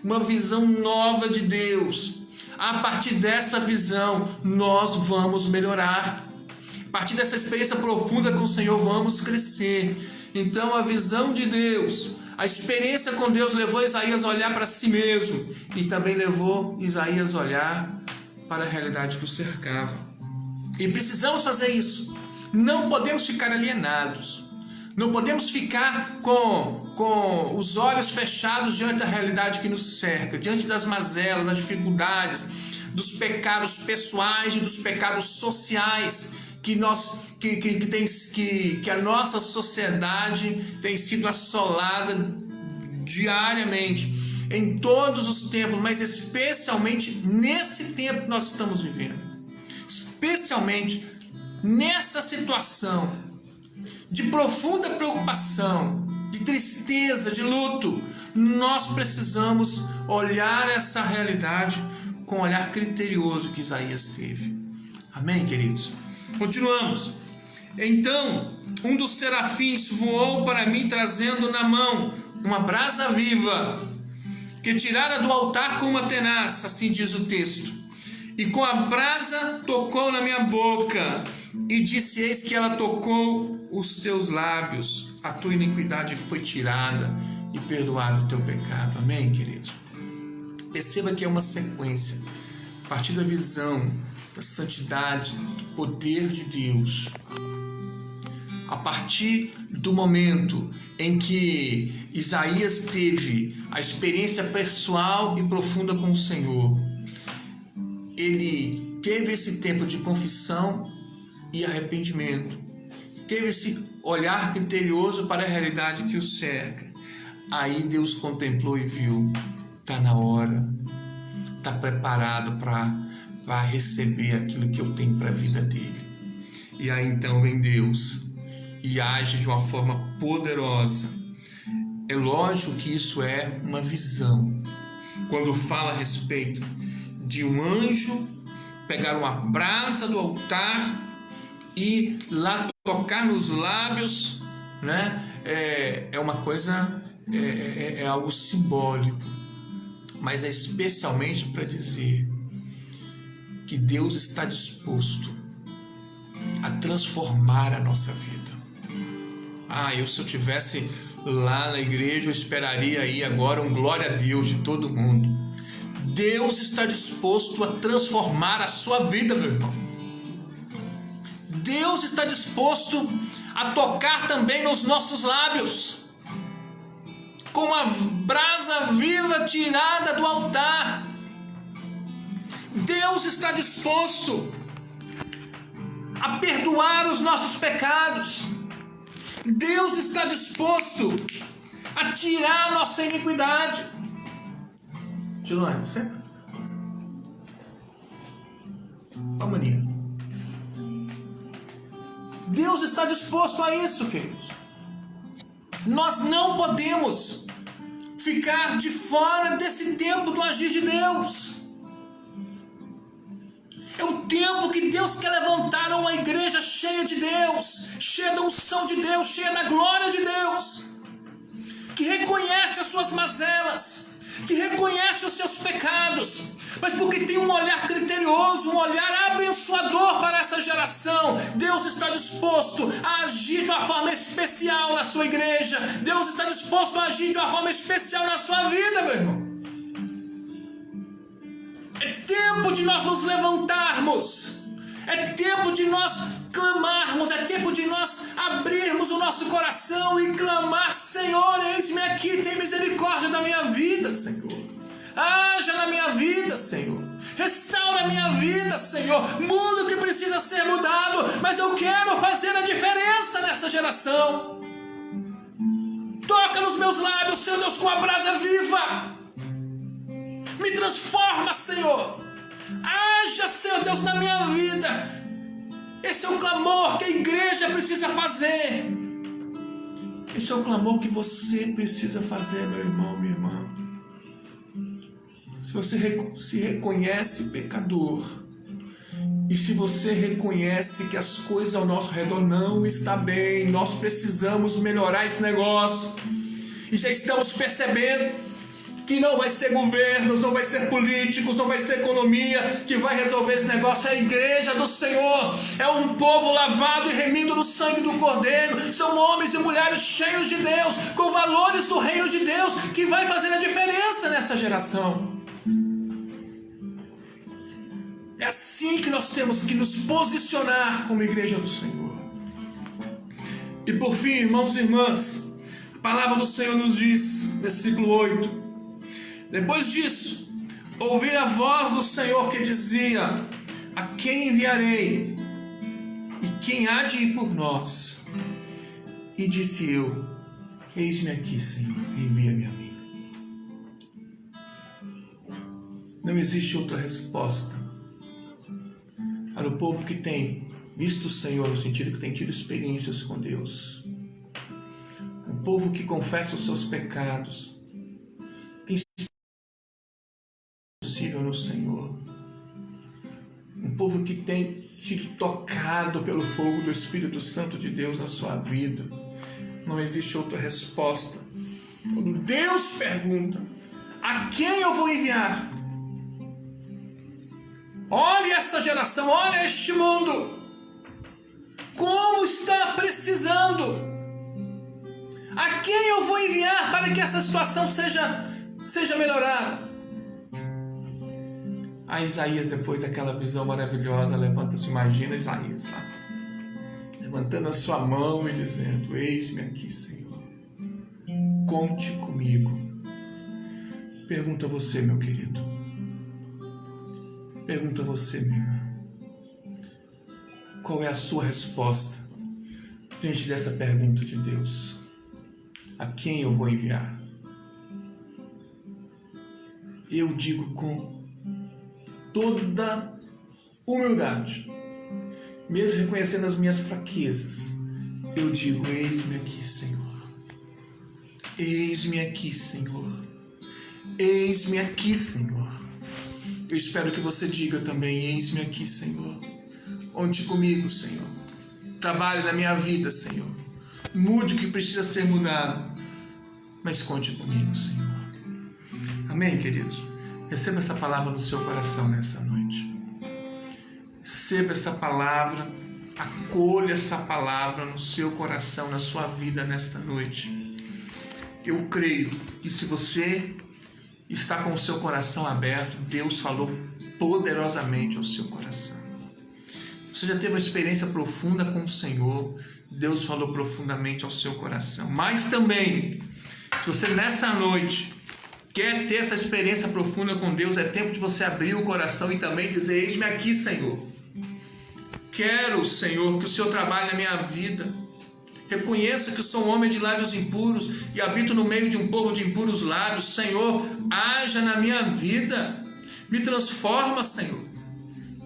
uma visão nova de Deus. A partir dessa visão, nós vamos melhorar. A partir dessa experiência profunda com o Senhor, vamos crescer. Então, a visão de Deus, a experiência com Deus levou Isaías a olhar para si mesmo e também levou Isaías a olhar para a realidade que o cercava. E precisamos fazer isso. Não podemos ficar alienados. Não podemos ficar com os olhos fechados diante da realidade que nos cerca, diante das mazelas, das dificuldades, dos pecados pessoais e dos pecados sociais que a nossa sociedade tem sido assolada diariamente, em todos os tempos, mas especialmente nesse tempo que nós estamos vivendo. Especialmente nessa situação de profunda preocupação, de tristeza, de luto, nós precisamos olhar essa realidade com o olhar criterioso que Isaías teve. Amém, queridos? Continuamos. Então, um dos serafins voou para mim, trazendo na mão uma brasa viva, que tirara do altar com uma tenaz, assim diz o texto. E com a brasa tocou na minha boca, e disse: eis que ela tocou os teus lábios, a tua iniquidade foi tirada e perdoado o teu pecado. Amém, queridos? Perceba que é uma sequência, a partir da visão da santidade, do poder de Deus, a partir do momento em que Isaías teve a experiência pessoal e profunda com o Senhor, ele teve esse tempo de confissão e arrependimento, teve esse olhar criterioso para a realidade que o cerca. Aí Deus contemplou e viu: está na hora, está preparado para receber aquilo que eu tenho para a vida dele. E aí então vem Deus e age de uma forma poderosa. É lógico que isso é uma visão. Quando fala a respeito de um anjo pegar uma brasa do altar e lá tocar nos lábios, né? É uma coisa, é algo simbólico, mas é especialmente para dizer que Deus está disposto a transformar a nossa vida. Se eu tivesse lá na igreja, eu esperaria aí agora um glória a Deus de todo mundo. Deus está disposto a transformar a sua vida, meu irmão. Deus está disposto a tocar também nos nossos lábios, com a brasa viva tirada do altar. Deus está disposto a perdoar os nossos pecados. Deus está disposto a tirar a nossa iniquidade. Gilane, senta. Vamos, Maria. Deus está disposto a isso, queridos. Nós não podemos ficar de fora desse tempo do agir de Deus. É o tempo que Deus quer levantar uma igreja cheia de Deus, cheia da unção de Deus, cheia da glória de Deus, que reconhece as suas mazelas, que reconhece os seus pecados, mas porque tem um olhar criterioso, um olhar abençoador para essa geração. Deus está disposto a agir de uma forma especial na sua igreja. Deus está disposto a agir de uma forma especial na sua vida, meu irmão. É tempo de nós nos levantarmos, é tempo de nós clamarmos, é tempo de nós abrirmos o nosso coração e clamar: Senhor, eis-me aqui, tem misericórdia da minha vida, Senhor. Haja na minha vida, Senhor. Restaura a minha vida, Senhor. Muda o que precisa ser mudado, mas eu quero fazer a diferença nessa geração. Toca nos meus lábios, Senhor Deus, com a brasa viva. Me transforma, Senhor. Haja, Senhor Deus, na minha vida. Esse é o clamor que a igreja precisa fazer. Esse é o clamor que você precisa fazer, meu irmão, minha irmã. Se você se reconhece pecador, e se você reconhece que as coisas ao nosso redor não estão bem, nós precisamos melhorar esse negócio, e já estamos percebendo que não vai ser governos, não vai ser políticos, não vai ser economia que vai resolver esse negócio. É a igreja do Senhor, é um povo lavado e remido no sangue do Cordeiro, são homens e mulheres cheios de Deus, com valores do reino de Deus, que vai fazer a diferença nessa geração. É assim que nós temos que nos posicionar como igreja do Senhor. E por fim, irmãos e irmãs, a palavra do Senhor nos diz, versículo 8: depois disso, ouvi a voz do Senhor que dizia: a quem enviarei? E quem há de ir por nós? E disse eu: eis-me aqui, Senhor, envia-me a mim. Não existe outra resposta para o povo que tem visto o Senhor, no sentido que tem tido experiências com Deus. Um povo que confessa os seus pecados, tem possível no Senhor. Um povo que tem sido tocado pelo fogo do Espírito Santo de Deus na sua vida. Não existe outra resposta. Quando Deus pergunta: a quem eu vou enviar? Olhe esta geração, olha este mundo, como está precisando. A quem eu vou enviar para que essa situação seja melhorada? A Isaías, depois daquela visão maravilhosa, levanta-se, imagina Isaías lá, levantando a sua mão e dizendo: eis-me aqui, Senhor, conte comigo. Pergunto a você, meu querido, pergunto a você, minha irmã, qual é a sua resposta diante dessa pergunta de Deus? A quem eu vou enviar? Eu digo com toda humildade, mesmo reconhecendo as minhas fraquezas, eu digo: eis-me aqui, Senhor. Eis-me aqui, Senhor. Eis-me aqui, Senhor. Eu espero que você diga também: eis-me aqui, Senhor. Conte comigo, Senhor. Trabalhe na minha vida, Senhor. Mude o que precisa ser mudado, mas conte comigo, Senhor. Amém, queridos? Receba essa palavra no seu coração nessa noite. Receba essa palavra, acolha essa palavra no seu coração, na sua vida nesta noite. Eu creio que se você está com o seu coração aberto, Deus falou poderosamente ao seu coração. Você já teve uma experiência profunda com o Senhor, Deus falou profundamente ao seu coração. Mas também, se você nessa noite quer ter essa experiência profunda com Deus, é tempo de você abrir o coração e também dizer: eis-me aqui, Senhor. Quero, Senhor, que o Senhor trabalhe na minha vida. Reconheça que sou um homem de lábios impuros e habito no meio de um povo de impuros lábios. Senhor, haja na minha vida. Me transforma, Senhor,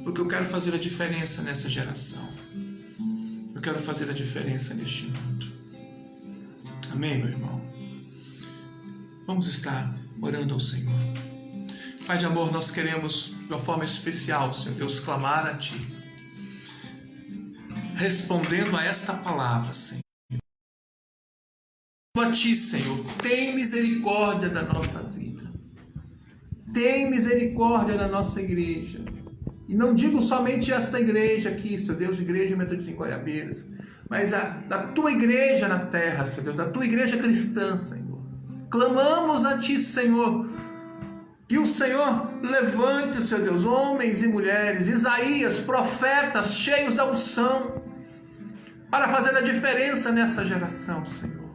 porque eu quero fazer a diferença nessa geração. Eu quero fazer a diferença neste mundo. Amém, meu irmão? Vamos estar orando ao Senhor. Pai de amor, nós queremos, de uma forma especial, Senhor Deus, clamar a Ti, respondendo a esta palavra, Senhor. A Ti, Senhor, tem misericórdia da nossa vida, tem misericórdia da nossa igreja. E não digo somente essa igreja aqui, Senhor Deus, Igreja Metodista em Goiabeiras, mas da Tua igreja na terra, Senhor Deus, da Tua igreja cristã, Senhor. Clamamos a Ti, Senhor, que o Senhor levante, Senhor Deus, homens e mulheres, Isaías, profetas, cheios da unção, para fazer a diferença nessa geração, Senhor.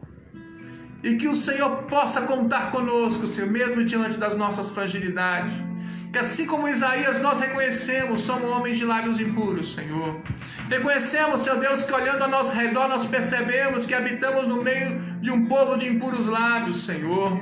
E que o Senhor possa contar conosco, Senhor, mesmo diante das nossas fragilidades. Que assim como Isaías nós reconhecemos, somos homens de lábios impuros, Senhor. Reconhecemos, Senhor Deus, que olhando ao nosso redor nós percebemos que habitamos no meio de um povo de impuros lábios, Senhor.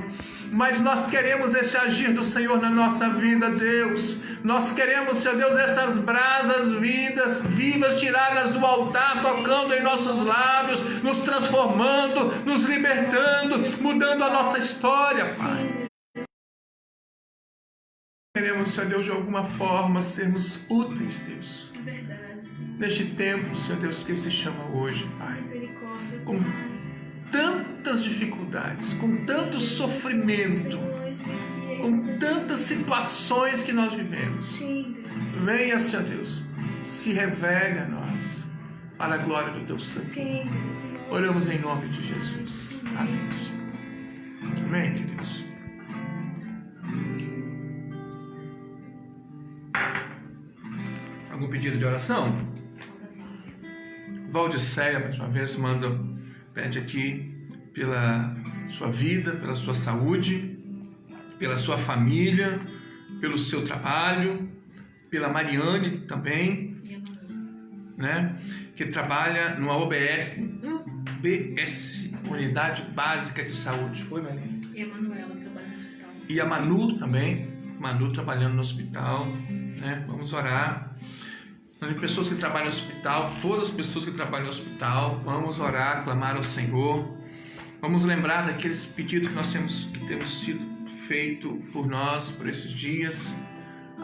Mas nós queremos esse agir do Senhor na nossa vida, Deus. Nós queremos, Senhor Deus, essas brasas vivas tiradas do altar, tocando em nossos lábios, nos transformando, nos libertando, mudando a nossa história, Pai. Queremos, Senhor Deus, de alguma forma sermos úteis, Deus. É verdade, Senhor. Neste tempo, Senhor Deus, que se chama hoje, Pai. Misericórdia, Com tantas dificuldades, com tanto sofrimento, com tantas situações que nós vivemos. Sim, Deus. Venha, Senhor Deus, se revele a nós, para a glória do Teu sangue. Sim, Deus. Oramos em nome de Jesus. Amém. Amém, queridos. Algum pedido de oração? Valdiceia, mais uma vez, pede aqui pela sua vida, pela sua saúde, pela sua família, pelo seu trabalho, pela Mariane também, né? Que trabalha numa UBS, Unidade Básica de Saúde. Foi, Mariane? E a Manuela trabalha no hospital. E a Manu também, Manu trabalhando no hospital, né? Vamos orar. Tem pessoas que trabalham no hospital, todas as pessoas que trabalham no hospital, vamos orar, clamar ao Senhor. Vamos lembrar daqueles pedidos que temos sido feito por nós, por esses dias.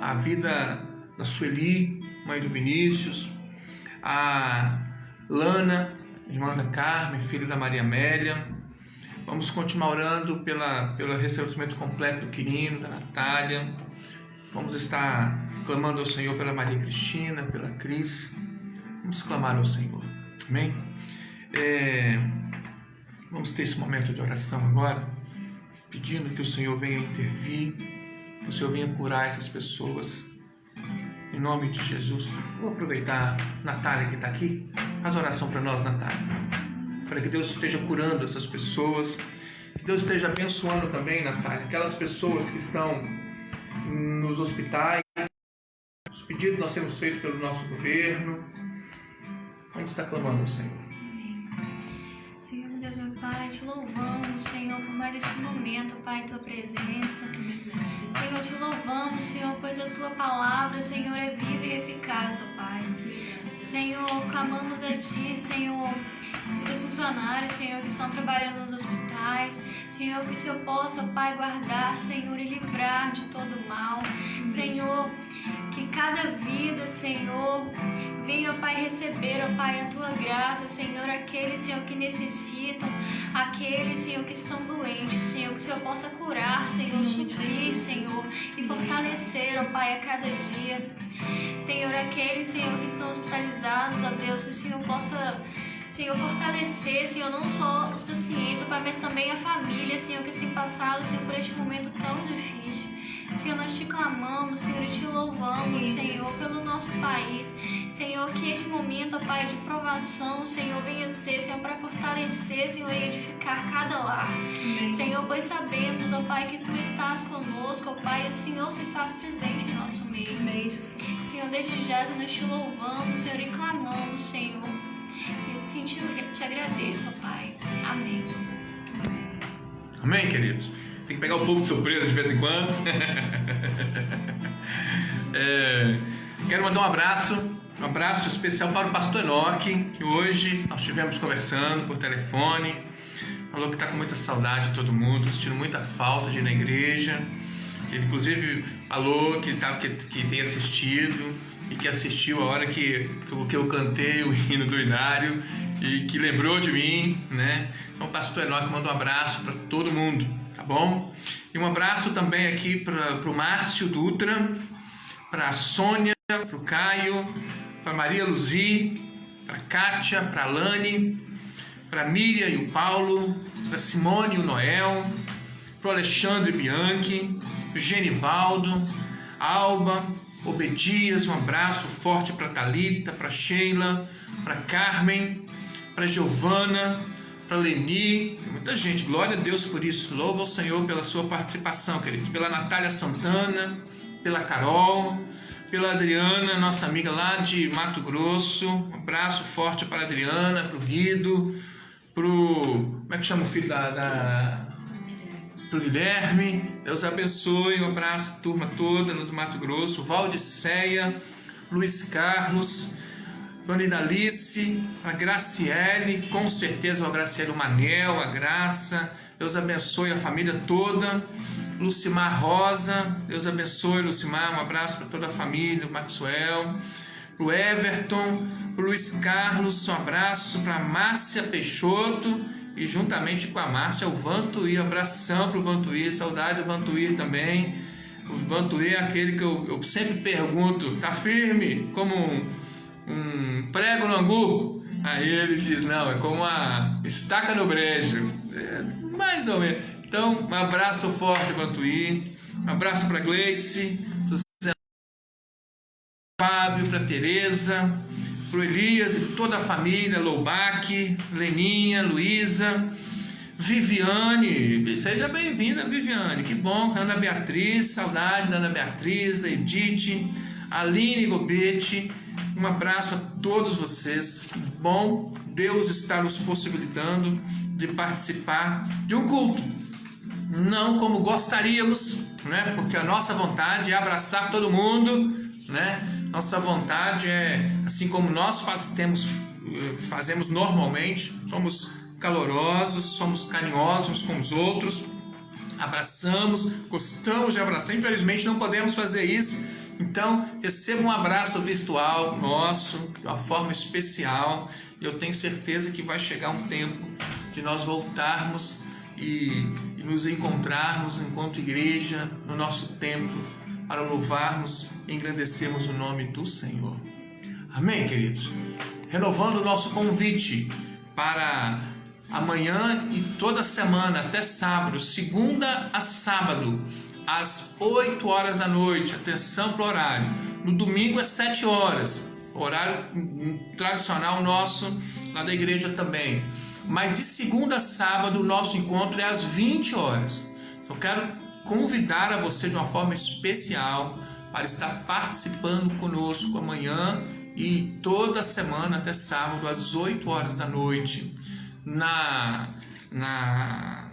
A vida da Sueli, mãe do Vinícius, a Lana, irmã da Carmen, filha da Maria Amélia. Vamos continuar orando pelo restabelecimento completo do Quirino, da Natália. Vamos estar clamando ao Senhor pela Maria Cristina, pela Cris. Vamos clamar ao Senhor. Amém? Vamos ter esse momento de oração agora, pedindo que o Senhor venha intervir, que o Senhor venha curar essas pessoas. Em nome de Jesus. Vou aproveitar a Natália que está aqui. Faz oração para nós, Natália. Para que Deus esteja curando essas pessoas. Que Deus esteja abençoando também, Natália, aquelas pessoas que estão nos hospitais. Os pedidos que nós temos feito pelo nosso governo. Vamos estar clamando ao Senhor. Senhor, meu Deus, meu Pai, te louvamos, Senhor, por mais este momento, Pai, Tua presença. Senhor, te louvamos, Senhor, pois a Tua palavra, Senhor, é viva e eficaz, ó Pai. Senhor, clamamos a Ti, Senhor, pelos funcionários, Senhor, que estão trabalhando nos hospitais. Senhor, que o Senhor possa, Pai, guardar, Senhor, e livrar de todo mal. Senhor, que cada vida, Senhor, venha, Pai, receber, ó Pai, a Tua graça, Senhor, aqueles, Senhor, que necessitam, aqueles, Senhor, que estão doentes, Senhor, que o Senhor possa curar, Senhor, suprir, Senhor, e fortalecer, ó Pai, a cada dia. Senhor, aqueles, Senhor, que estão hospitalizados, ó Deus, que o Senhor possa, Senhor, fortalecer, Senhor, não só os pacientes, ó Pai, mas também a família, Senhor, que tem passado, Senhor, por este momento tão difícil. Senhor, nós te clamamos, Senhor, e te louvamos, sim, Senhor, Deus, pelo nosso país. Senhor, que este momento, ó Pai, de provação, Senhor, venha ser, Senhor, para fortalecer, Senhor, e edificar cada lar. Amém, Senhor, Jesus, pois sabemos, ó Pai, que Tu estás conosco, ó Pai, e o Senhor se faz presente em nosso meio. Amém, Jesus. Senhor, desde já nós te louvamos, Senhor, e clamamos, Senhor. E assim te agradeço, ó Pai. Amém. Amém, queridos? Tem que pegar o povo de surpresa de vez em quando. Quero mandar um abraço especial para o pastor Enoque, que hoje nós estivemos conversando por telefone. Falou que está com muita saudade de todo mundo, sentindo muita falta de ir na igreja. Ele inclusive falou que tem assistido e que assistiu a hora que eu cantei o hino do Inário e que lembrou de mim, né? Então o pastor Enoque manda um abraço para todo mundo, tá bom? E um abraço também aqui para o Márcio Dutra, para a Sônia, para o Caio, para Maria Luzi, para a Kátia, para a Lani, para a Miriam e o Paulo, para a Simone e o Noel, para o Alexandre Bianchi, o Genivaldo, Alba, Obedias, um abraço forte para a Thalita, para a Sheila, para a Carmen, para a Giovana, para a Leni, tem muita gente, glória a Deus por isso, louva ao Senhor pela sua participação, queridos, pela Natália Santana, pela Carol, pela Adriana, nossa amiga lá de Mato Grosso, um abraço forte para a Adriana, para o Guido, como é que chama o filho pro Guilherme, Deus abençoe, um abraço turma toda no do Mato Grosso, Valdiceia, Luiz Carlos, Dona Idalice, a Graciele, com certeza a Graciele, o Manel, a Graça, Deus abençoe a família toda, Lucimar Rosa, Deus abençoe Lucimar, um abraço para toda a família, o Maxwell, o Everton, o Luiz Carlos, um abraço para Márcia Peixoto e juntamente com a Márcia o Vantuir, abração para o Vantuir, saudade do Vantuir também. O Vantuir é aquele que eu sempre pergunto, tá firme como um prego no angu? Aí ele diz, não, é como uma estaca no brejo, mais ou menos. Então, um abraço forte para o Vantuir, um abraço para a Gleice, para o Fábio, para a Tereza, para o Elias e toda a família, Loubac, Leninha, Luísa, Viviane, seja bem-vinda, Viviane, que bom, Ana Beatriz, saudade da Ana Beatriz, da Edith, Aline Gobete, um abraço a todos vocês, bom Deus está nos possibilitando de participar de um culto, não como gostaríamos, né? Porque a nossa vontade é abraçar todo mundo, né? Nossa vontade é, assim como nós fazemos normalmente, somos calorosos, somos carinhosos uns com os outros, abraçamos, gostamos de abraçar, infelizmente não podemos fazer isso, então receba um abraço virtual nosso, de uma forma especial, e eu tenho certeza que vai chegar um tempo de nós voltarmos e nos encontrarmos enquanto igreja, no nosso templo, para louvarmos e engrandecermos o nome do Senhor. Amém, queridos? Renovando o nosso convite para amanhã e toda semana, até sábado, segunda a sábado, às 8 horas da noite, atenção para o horário. No domingo é 7 horas, horário tradicional nosso, lá da igreja também. Mas de segunda a sábado, o nosso encontro é às 20 horas. Eu quero convidar a você de uma forma especial para estar participando conosco amanhã e toda semana até sábado às 8 horas da noite.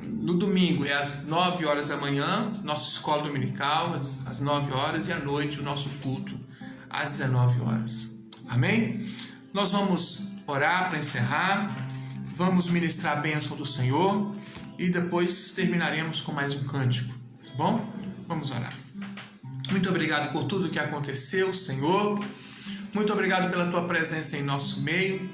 No domingo é às 9 horas da manhã, nossa escola dominical, às 9 horas, e à noite o nosso culto às 19 horas. Amém? Nós vamos orar para encerrar, vamos ministrar a bênção do Senhor e depois terminaremos com mais um cântico. Bom, vamos orar. Muito obrigado por tudo que aconteceu, Senhor. Muito obrigado pela Tua presença em nosso meio.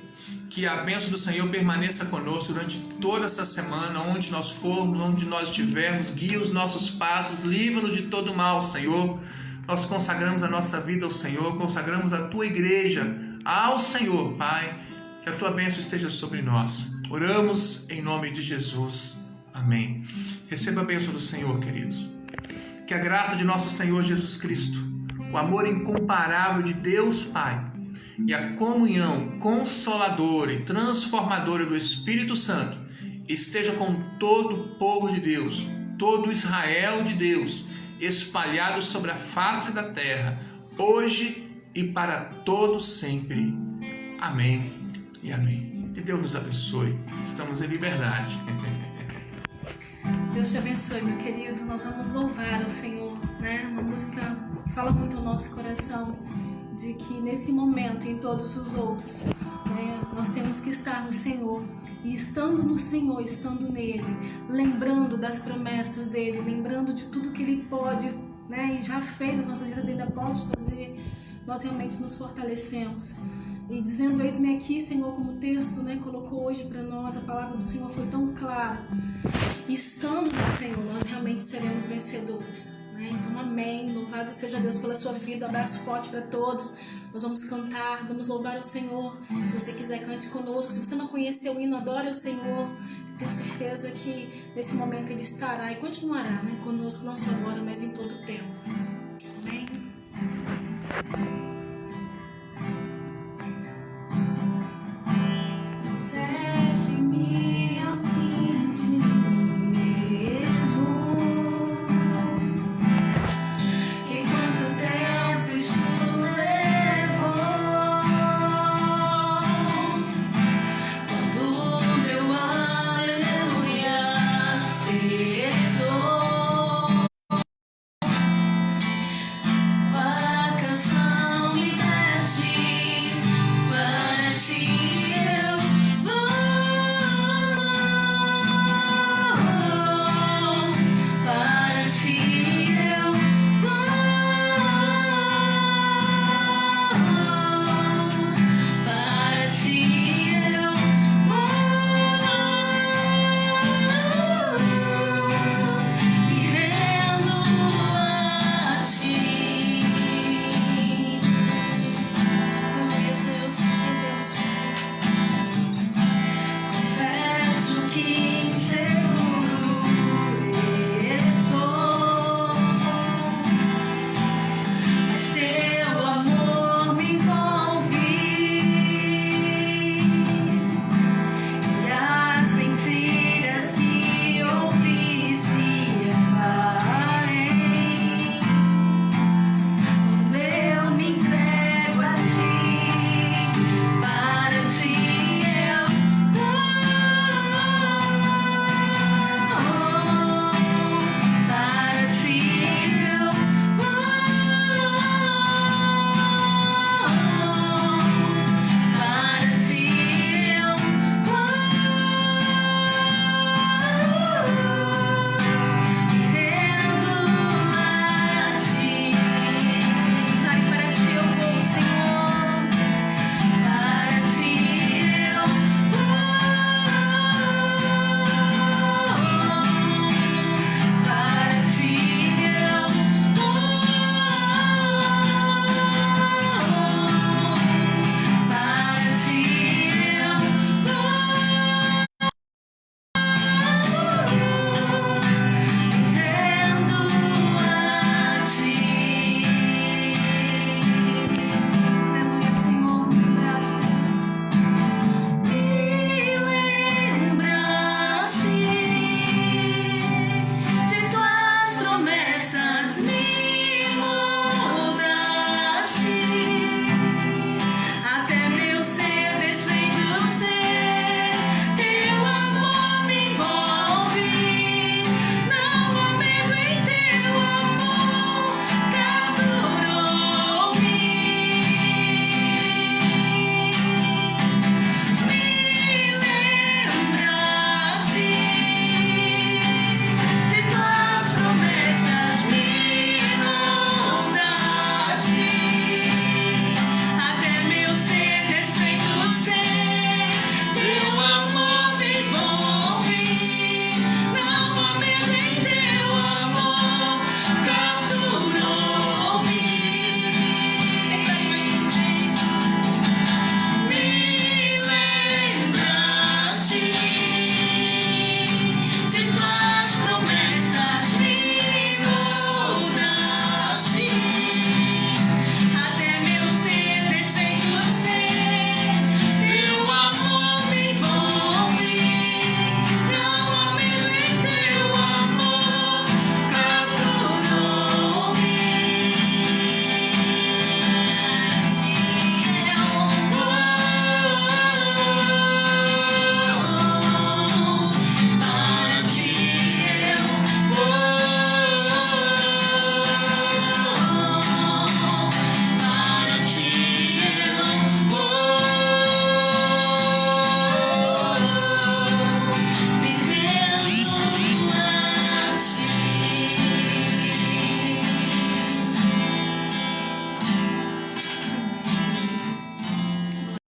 Que a bênção do Senhor permaneça conosco durante toda essa semana, onde nós formos, onde nós estivermos. Guia os nossos passos, livra-nos de todo mal, Senhor. Nós consagramos a nossa vida ao Senhor, consagramos a Tua igreja ao Senhor, Pai. Que a Tua bênção esteja sobre nós. Oramos em nome de Jesus. Amém. Receba a bênção do Senhor, queridos. Que a graça de nosso Senhor Jesus Cristo, o amor incomparável de Deus Pai e a comunhão consoladora e transformadora do Espírito Santo esteja com todo o povo de Deus, todo o Israel de Deus, espalhado sobre a face da terra, hoje e para todos sempre. Amém e amém. Que Deus nos abençoe. Estamos em liberdade. Deus te abençoe, meu querido. Nós vamos louvar o Senhor, né? Uma música que fala muito ao nosso coração, de que nesse momento e em todos os outros, né, nós temos que estar no Senhor. E estando no Senhor, estando nele, lembrando das promessas dele, lembrando de tudo que ele pode né? E já fez as nossas vidas, ainda pode fazer. Nós realmente nos fortalecemos. E dizendo, eis-me aqui, Senhor, como o texto, né, colocou hoje para nós, a palavra do Senhor foi tão clara. E estando no Senhor, nós realmente seremos vencedores, né? Então, amém. Louvado seja Deus pela sua vida. Um abraço forte para todos. Nós vamos cantar, vamos louvar o Senhor. Se você quiser, cante conosco. Se você não conheceu o hino, adore o Senhor. Tenho certeza que nesse momento Ele estará e continuará, né, conosco, não só agora, mas em todo o tempo. Amém.